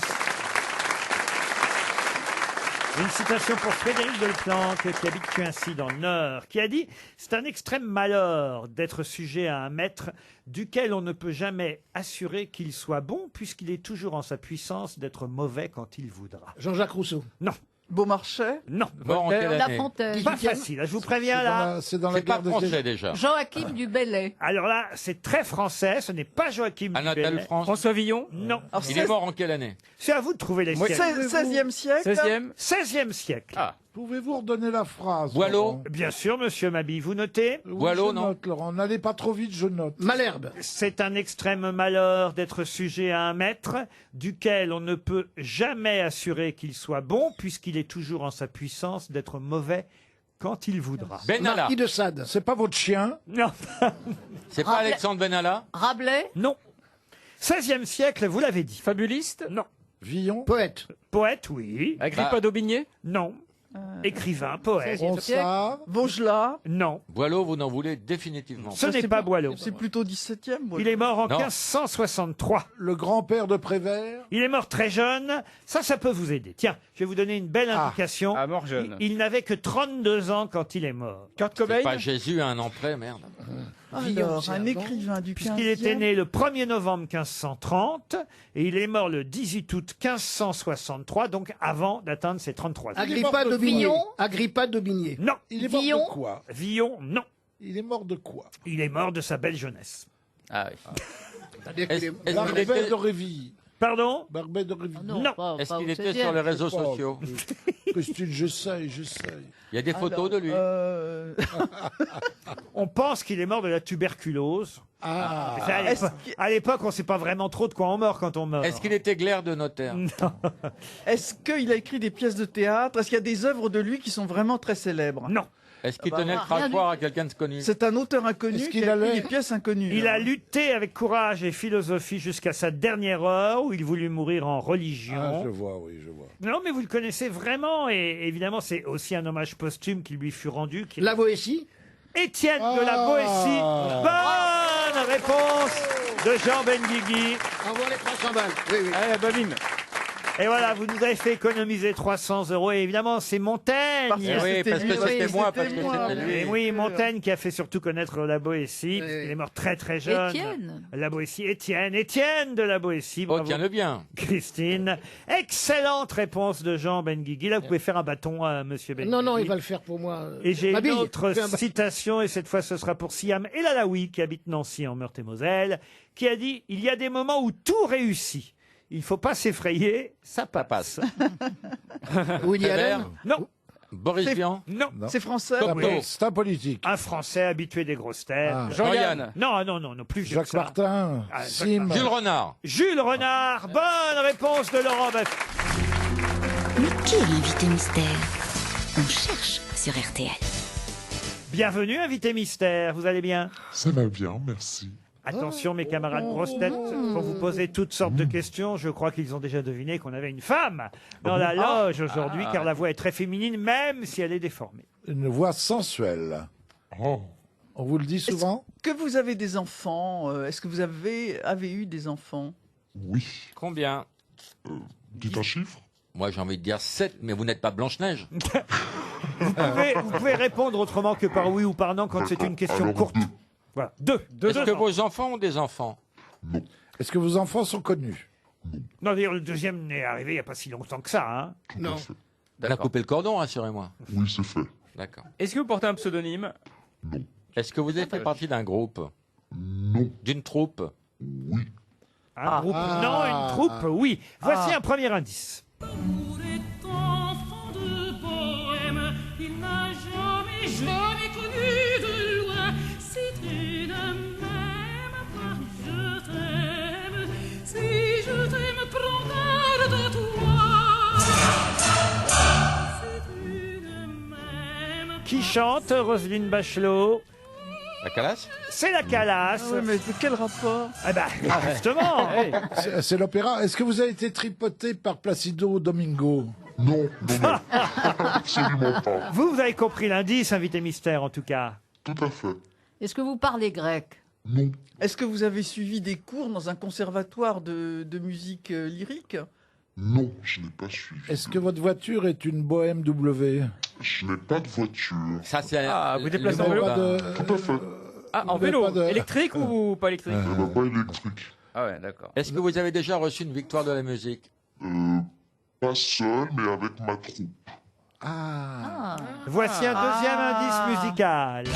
Une citation pour Frédéric Delplanque, qui habite Cuincy dans le Nord, qui a dit « C'est un extrême malheur d'être sujet à un maître duquel on ne peut jamais assurer qu'il soit bon, puisqu'il est toujours en sa puissance d'être mauvais quand il voudra. Jean-Jacques Rousseau. » Non, Beaumarchais. non. Mort en quelle La année? Fontaine. Pas facile, je vous préviens là. C'est dans la C'est pas guerre de français déjà. Joachim du Bellay. Alors là, c'est très français, ce n'est pas Joachim Anatole Dubélé. France. François Villon. Non, Alors, Il est mort en quelle année? c'est à vous de trouver les siècles. 16e siècle. 16e. 16e siècle. Ah. Pouvez-vous redonner la phrase Boileau. Laurent Bien sûr, monsieur Mabie, vous notez. Oui, Boileau, je non. note, Laurent. N'allez pas trop vite, je note. Malherbe. C'est un extrême malheur d'être sujet à un maître duquel on ne peut jamais assurer qu'il soit bon, puisqu'il est toujours en sa puissance d'être mauvais quand il voudra. Benalla. Marquis de Sade. C'est pas votre chien? Non, C'est pas Alexandre Benalla? Rabelais. non. 16e siècle, vous l'avez dit. Fabuliste. Non. Villon? Poète. Poète, oui. Agrippa Bah. d'Aubigné. Non. Écrivain, poète. 16e siècle. Ronsard? Vaugelas. Non. Boileau, vous n'en voulez définitivement. Ce Ça, n'est c'est pas plus- Boileau. C'est plutôt 17e. moi. Il est mort en Non. 1563. Le grand-père de Prévert? Il est mort très jeune. Ça peut vous aider. Tiens, je vais vous donner une belle indication. Ah, mort jeune. Il n'avait que 32 ans quand il est mort. Kurt C'est Cobain. pas Jésus à un an près, merde. Alors, c'est un avant. écrivain du 15e. Puisqu'il était né le 1er novembre 1530 et il est mort le 18 août 1563, donc avant d'atteindre ses 33 ans. Agrippa d'Aubigné. Villon. Agrippa d'Aubigné. Non. Il est mort Villon. de quoi? Villon, non. Il est mort de quoi? Il est mort de sa belle jeunesse. Ah oui. C'est-à-dire qu'il Est-ce est- est-ce qu'il Barbet était, de Réville. Pardon Barbet de Réville. Non, Non. pas- est-ce pas qu'il au était 16e. sur les réseaux Oh, sociaux? Christine, j'essaye. Il y a des photos de lui. On pense qu'il est mort de la tuberculose. Ah. Mais à l'époque, on ne sait pas vraiment trop de quoi on meurt quand on meurt. Est-ce qu'il était glaire de notaire? Non. Est-ce qu'il a écrit des pièces de théâtre? Est-ce qu'il y a des œuvres de lui qui sont vraiment très célèbres? Non. Est-ce qu'il Ah bah, tenait le rien crachoir à quelqu'un de connu? C'est un auteur inconnu Est-ce qui qu'il a écrit allait- des pièces inconnues. Il a hein. lutté avec courage et philosophie jusqu'à sa dernière heure où il voulut mourir en religion. Ah, je vois, oui, je vois. Non, mais vous le connaissez vraiment, et évidemment, c'est aussi un hommage posthume qui lui fut rendu. La Boétie. Étienne de la Boétie. Bonne réponse de Jean Benguigui. Envoie les 300 balles. Oui, oui. Allez, Babine. Et voilà, vous nous avez fait économiser 300 €. Et évidemment, c'est Montaigne. Parce que c'était moi. Et oui, Montaigne qui a fait surtout connaître la Boétie. Oui. Il est mort très très jeune. Étienne. La Boétie. Étienne de la Boétie. Oh, Bravo. tiens-le bien. Christine. Excellente réponse de Jean Benguigui. Là, vous pouvez faire un bâton à Monsieur Benguigui. Non, il va le faire pour moi. Et j'ai Ma une bille. autre Fais un citation, et cette fois ce sera pour Siam Elalaoui, qui habite Nancy en Meurthe-et-Moselle, qui a dit « Il y a des moments où tout réussit. Il ne faut pas s'effrayer, ça passe. » Woody Allen. Non. Boris Vian. Non. C'est français. C'est un politique. Un Français habitué des grosses têtes. Ah. Jean-Yann. Non, plus vieux que Jacques ça. Martin. Ah, Sim. Jules Renard. Jules Renard. Bonne réponse de Laurent Baffie. Mais qui est l'invité mystère? On cherche sur RTL. Bienvenue, invité mystère. Vous allez bien? Ça va bien, merci. Attention, mes camarades grosses têtes, pour vous poser toutes sortes de questions. Je crois qu'ils ont déjà deviné qu'on avait une femme dans la loge aujourd'hui, car la voix est très féminine, même si elle est déformée. Une voix sensuelle. On vous le dit souvent? Que vous avez des enfants? Est-ce que vous avez eu des enfants? Oui. Combien? Dites un chiffre. Moi, j'ai envie de dire 7, mais vous n'êtes pas Blanche-Neige. Vous pouvez répondre autrement que par oui ou par non quand c'est une question courte. Voilà. Deux. Est-ce que vos enfants ont des enfants? Non. Est-ce que vos enfants sont connus? Non, d'ailleurs, le deuxième n'est arrivé il n'y a pas si longtemps que ça. Hein. Non. On a coupé le cordon, rassurez-moi. Oui, c'est fait. D'accord. Est-ce que vous portez un pseudonyme? Non. Est-ce que vous avez fait partie d'un groupe? Non. D'une troupe? Oui. Un groupe, non, une troupe, oui. Voici un premier indice. L'amour est enfant de poème, il n'a jamais connu de loi. Si tu ne m'aimes pas, je t'aime. Si je t'aime, prends garde à toi. Si tu ne m'aimes Qui chante, Roselyne Bachelot? La Calas? C'est la Calas. Ah ouais, mais quel rapport? Eh ben, justement. C'est l'opéra. Est-ce que vous avez été tripoté par Placido Domingo? Non. Absolument pas. Vous avez compris l'indice, invité mystère, en tout cas. Tout à fait. Est-ce que vous parlez grec? Non. Est-ce que vous avez suivi des cours dans un conservatoire de musique lyrique? Non, je n'ai pas suivi. Est-ce que votre voiture est une Bohème W? Je n'ai pas de voiture. Ça, c'est Vous déplacez en Vous vélo? n'avez pas de- Tout à fait. Ah, en Vous vélo. n'avez pas de- Électrique ou pas électrique? Elle n'a pas électrique. Ah ouais, d'accord. Est-ce que vous avez déjà reçu une victoire de la musique? Pas seul, mais avec ma troupe. Ah. Voici un deuxième indice musical.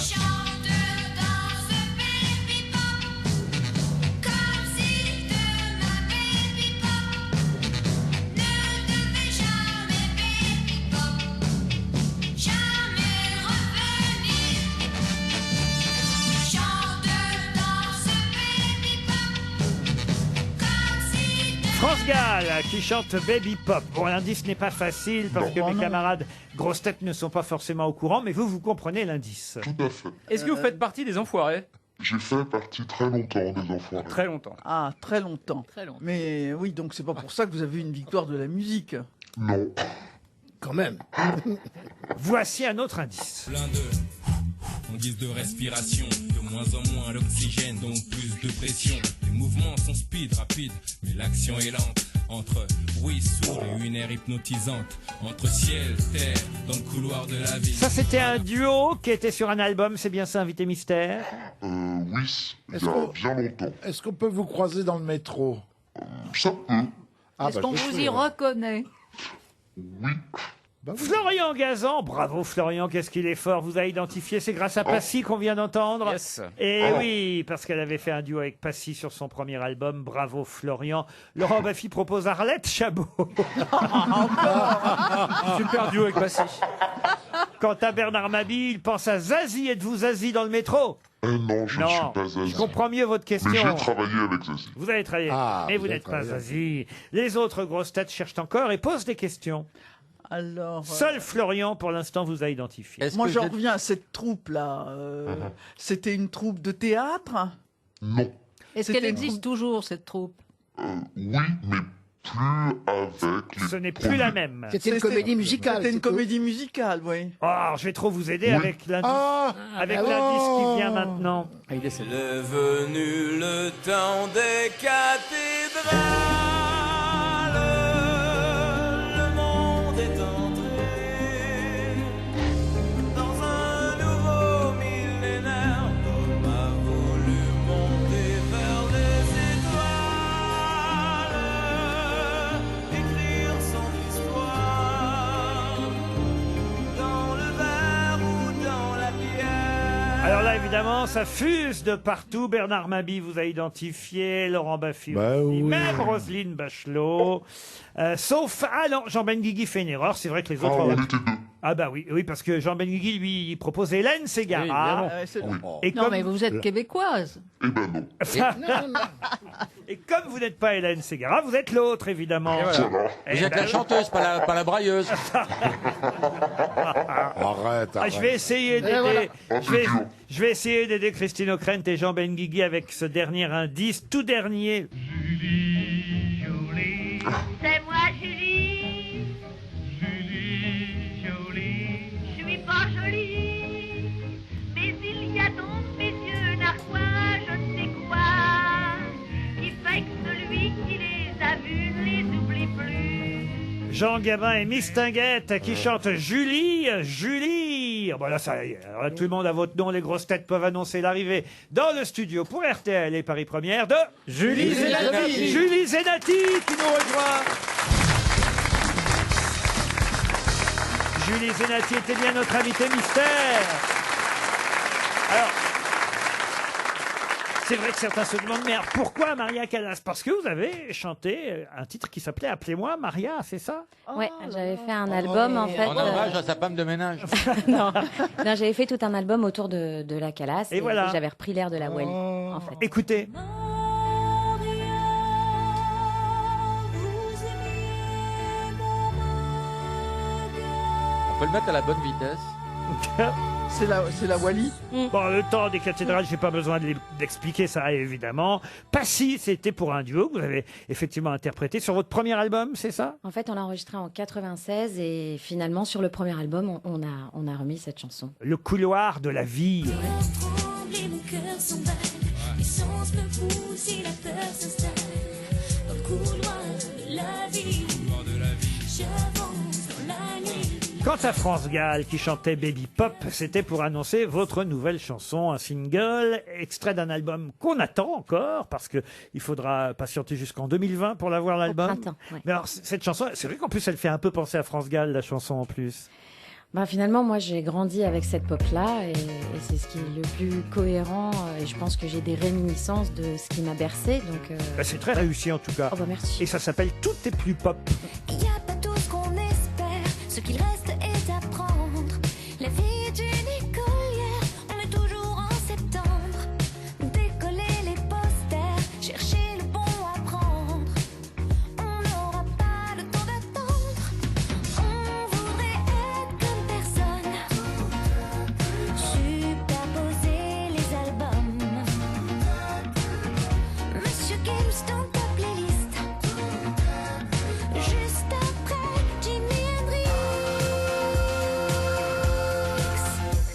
France Gall qui chante Baby Pop. Bon, l'indice n'est pas facile parce que mes camarades grosses têtes ne sont pas forcément au courant, mais vous comprenez l'indice. Tout à fait. Est-ce que vous faites partie des enfoirés? J'ai fait partie très longtemps des enfants. Très longtemps. Ah, très longtemps. Très longtemps. Mais oui, donc c'est pas pour ça que vous avez une victoire de la musique. Non. Quand même. Voici un autre indice. Plein de, en guise de respiration, de moins en moins l'oxygène, donc plus de pression. Les mouvements sont speed, rapides, mais l'action est lente. Entre bruit sourd et une air hypnotisante. Entre ciel, terre, dans le couloir de la vie. Ça, c'était un duo qui était sur un album, c'est bien ça, invité mystère? Oui, il y Est-ce a qu'on- bien longtemps. Est-ce qu'on peut vous croiser dans le métro? Ça peut. Ah, Est-ce bah, qu'on je vous sais. y reconnaît? Oui. Bah oui. Florian Gazan, bravo Florian, qu'est-ce qu'il est fort, vous a identifié, c'est grâce à Passy qu'on vient d'entendre. Yes. Et oui, parce qu'elle avait fait un duo avec Passy sur son premier album, bravo Florian. Laurent Baffy propose Arlette Chabot. Super duo avec Passy. Quant à Bernard Mabille, il pense à Zazie, êtes-vous Zazie dans le métro? Non, je ne suis Non, pas Zazie. je comprends mieux votre Mais question. j'ai travaillé avec Zazie. Vous avez travaillé, Ah, mais vous vous avez n'êtes pas travaillé. Zazie. Les autres grosses têtes cherchent encore et posent des questions. Alors. Seul Florian, pour l'instant, vous a identifié. Est-ce Moi, que j'en j'ai- reviens à cette troupe-là. C'était une troupe de théâtre? Non. Est-ce qu'elle existe toujours, cette troupe? Oui, mais plus avec les Ce n'est plus la même. C'était une comédie musicale. C'était une c'est tout. comédie musicale, oui. Oh, alors, je vais trop vous aider Oui. avec l'indice avec ah oui. l'indice qui vient maintenant. Ah, il décède. Le venu le temps des cathédrales. évidemment, ça fuse de partout. Bernard Mabie vous a identifié, Laurent Baffy, oui. même Roselyne Bachelot. Sauf, ah non, Jean Benguigui fait une erreur. C'est vrai que les autres... on était deux. Ah bah oui, oui, parce que Jean Benguigui, lui, il propose Hélène Ségara. Et Non, comme- mais vous êtes québécoise. Eh ben non. Et comme vous n'êtes pas Hélène Ségara, vous êtes l'autre, évidemment. Et voilà. Eh Vous êtes ben- la chanteuse, pas la brailleuse. Arrête, Ah, je vais essayer d'aider. voilà. Je vais essayer d'aider Christine O'Krent et Jean Benguigui avec ce dernier indice, tout dernier. C'est moi, Julie. Je suis pas jolie, mais il y a dans mes yeux narquois, je ne sais quoi, qui fait que celui qui les a vus ne les oublie plus. Jean Gabin et Miss Tinguette qui chantent Julie, Julie. Ah bah là, ça y est. Alors là, tout le monde a votre nom. Les grosses têtes peuvent annoncer l'arrivée dans le studio pour RTL et Paris Première de Julie Zenati. Julie Zenati qui nous rejoint. Julie Zenati était bien notre invitée mystère. Alors, c'est vrai que certains se demandent, mais alors pourquoi Maria Callas? Parce que vous avez chanté un titre qui s'appelait Appelez-moi Maria, c'est ça? Ouais, j'avais fait un album en fait. En hommage à sa femme de ménage. non, non j'avais fait tout un album autour de la Calas Et voilà. j'avais repris l'air de la Wally en fait. Écoutez. On peut le mettre à la bonne vitesse. C'est la Wally. Bon, le temps des cathédrales, j'ai pas besoin d'expliquer ça, évidemment. Passy, c'était pour un duo que vous avez effectivement interprété sur votre premier album, c'est ça? En fait, on l'a enregistré en 96 et finalement sur le premier album, on a remis cette chanson. Le couloir de la vie. Trembler, mon cœur s'emballe, les sens me poussent et la peur s'installe. Dans le couloir de la vie, j'avance dans la nuit. Quant à France Gall qui chantait Baby Pop, c'était pour annoncer votre nouvelle chanson, un single, extrait d'un album qu'on attend encore, parce que il faudra patienter jusqu'en 2020 pour l'avoir l'album. printemps, ouais. Mais alors, cette chanson, c'est vrai qu'en plus, elle fait un peu penser à France Gall, la chanson en plus. Bah, finalement, moi, j'ai grandi avec cette pop-là et c'est ce qui est le plus cohérent. Et je pense que j'ai des réminiscences de ce qui m'a bercé. Donc, Bah, c'est très réussi en tout cas. Oh, bah, merci. Et ça s'appelle Tout est plus pop. Il n'y a pas tout ce qu'on espère, ce qu'il reste est à prendre. La vie d'une écolière, on est toujours en septembre. Décoller les posters, chercher le bon à prendre. On n'aura pas le temps d'attendre. On voudrait être comme personne, superposer les albums. Monsieur Gims dans ta playlist, juste après Jimi Hendrix.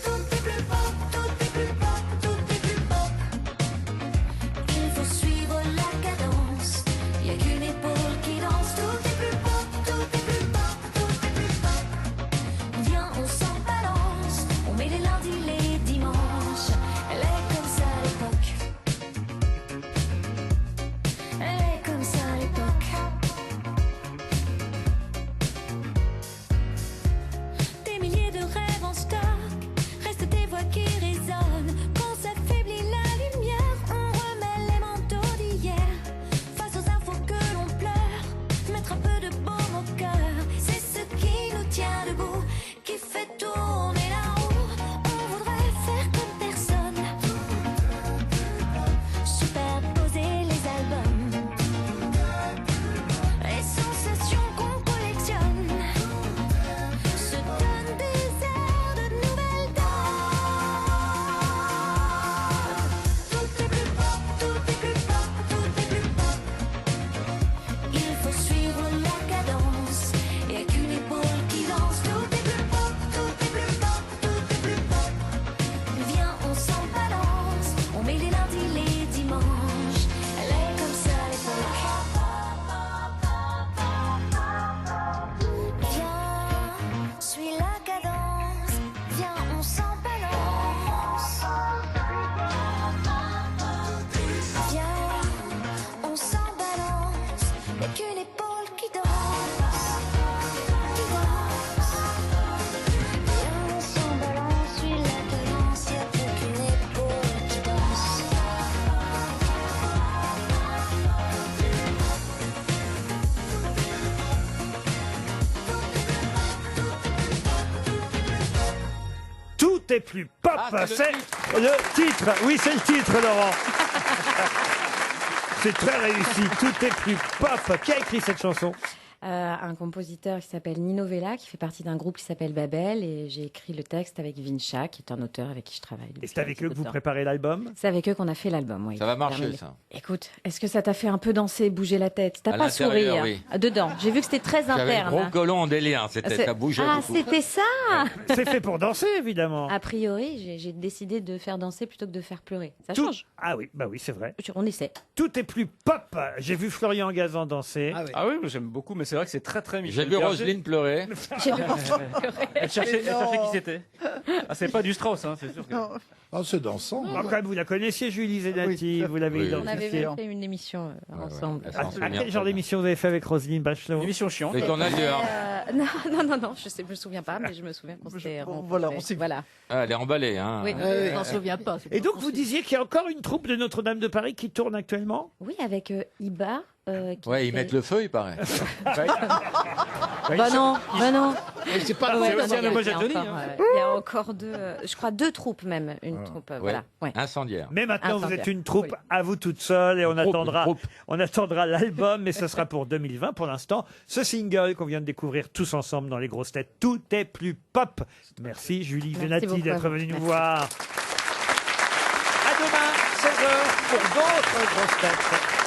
Tout est plus pop, tout est plus pop, tout est plus pop. Il faut suivre la cadence, y a qu'une épaule qui danse. Tout est plus pop, tout est plus pop, tout est plus pop. Viens, on s'en balance, on met les lundis, les dimanches. Elle est comme ça à l'époque. Elle est comme ça à l'époque. Des milliers de rêves en stock, restent des voix qui résonnent. Quand s'affaiblit la lumière, on remet les manteaux d'hier. Face aux infos que l'on pleure, mettre un peu de baume au cœur. C'est ce qui nous tient debout, qui fait tourner la roue. On voudrait faire comme personne, superposer les albums. Les sensations qu'on collectionne se donnent des airs de nouvelles dames. Tout est plus pop, tout est plus pop, tout est plus pop. Il faut suivre la cadence, y a qu'une épaule qui danse. Tout est plus pop, tout est plus pop, tout est plus pop. Viens, on s'en balance, on met les lundis, les dimanches. Elle est comme ça à l'époque. Viens, suis la cadence, viens, on s'en balance. Viens, on s'en balance, y'a qu'une épaule qui danse. Qui danse. Viens, on s'en balance, suis la cadence, y'a plus qu'une épaule Tout est plus pop. C'est le titre. Oui, c'est le titre, Laurent. C'est très réussi. Tout est plus pop. Qui a écrit cette chanson? Un compositeur qui s'appelle Nino Vella, qui fait partie d'un groupe qui s'appelle Babel, et j'ai écrit le texte avec Vincha, qui est un auteur avec qui je travaille. Et c'est avec eux que vous préparez l'album? C'est avec eux qu'on a fait l'album, oui. Ça va marcher, Terminé. ça. Écoute, est-ce que ça t'a fait un peu danser, bouger la tête? T'as À pas l'intérieur, souri oui. dedans. J'ai vu que c'était très J'avais interne. le gros hein. colon en délire, c'était à bouger. Ah, beaucoup. c'était ça. C'est fait pour danser, évidemment. A priori, j'ai décidé de faire danser plutôt que de faire pleurer. Ça Tout- change. Ah oui, bah oui, c'est vrai. On essaie. Tout est plus pop. J'ai vu Florian Gazan danser. Ah oui, j'aime beaucoup, mais c'est vrai que c'est très très Michel J'ai vu Berger. Roselyne pleurer. J'ai vu Roselyne pleurer. Elle cherchait Mais non. qui c'était. Ah, c'est pas du Strauss, hein, c'est sûr. Que... Ah, c'est dansant. Ah, quand même, vous la connaissiez, Julie Zenati, vous l'avez On avait identifiée. fait une émission ensemble. Ah, quel genre d'émission vous avez fait avec Roselyne Bachelot? Émission chiante. Les tournageurs. Non, je me souviens pas, mais je me souviens qu'on s'était rencontrés. Voilà. Ah, elle est emballée, hein. Oui, Je m'en souviens pas. c'est Et pas donc, vous disiez qu'il y a encore une troupe de Notre-Dame de Paris qui tourne actuellement? Oui, avec Iba. Qui Ouais, ils fait- mettent le feu, il paraît. Bah non. C'est pas Ouais, c'est aussi non, un il y a- hommage il y a à Johnny, encore, hein. Il y a encore je crois deux troupes même. Une troupe, voilà. Ouais. Incendiaire. Mais maintenant, vous Incendiaire. êtes une troupe Oui. à vous toute seule et on troupe, attendra, une troupe. on attendra l'album, mais ce sera pour 2020. Pour l'instant, ce single qu'on vient de découvrir tous ensemble dans les grosses têtes, tout est plus pop. Merci Julie Merci Venati beaucoup à d'être vous. venue nous Merci. voir. À demain, 16h, pour d'autres grosses têtes.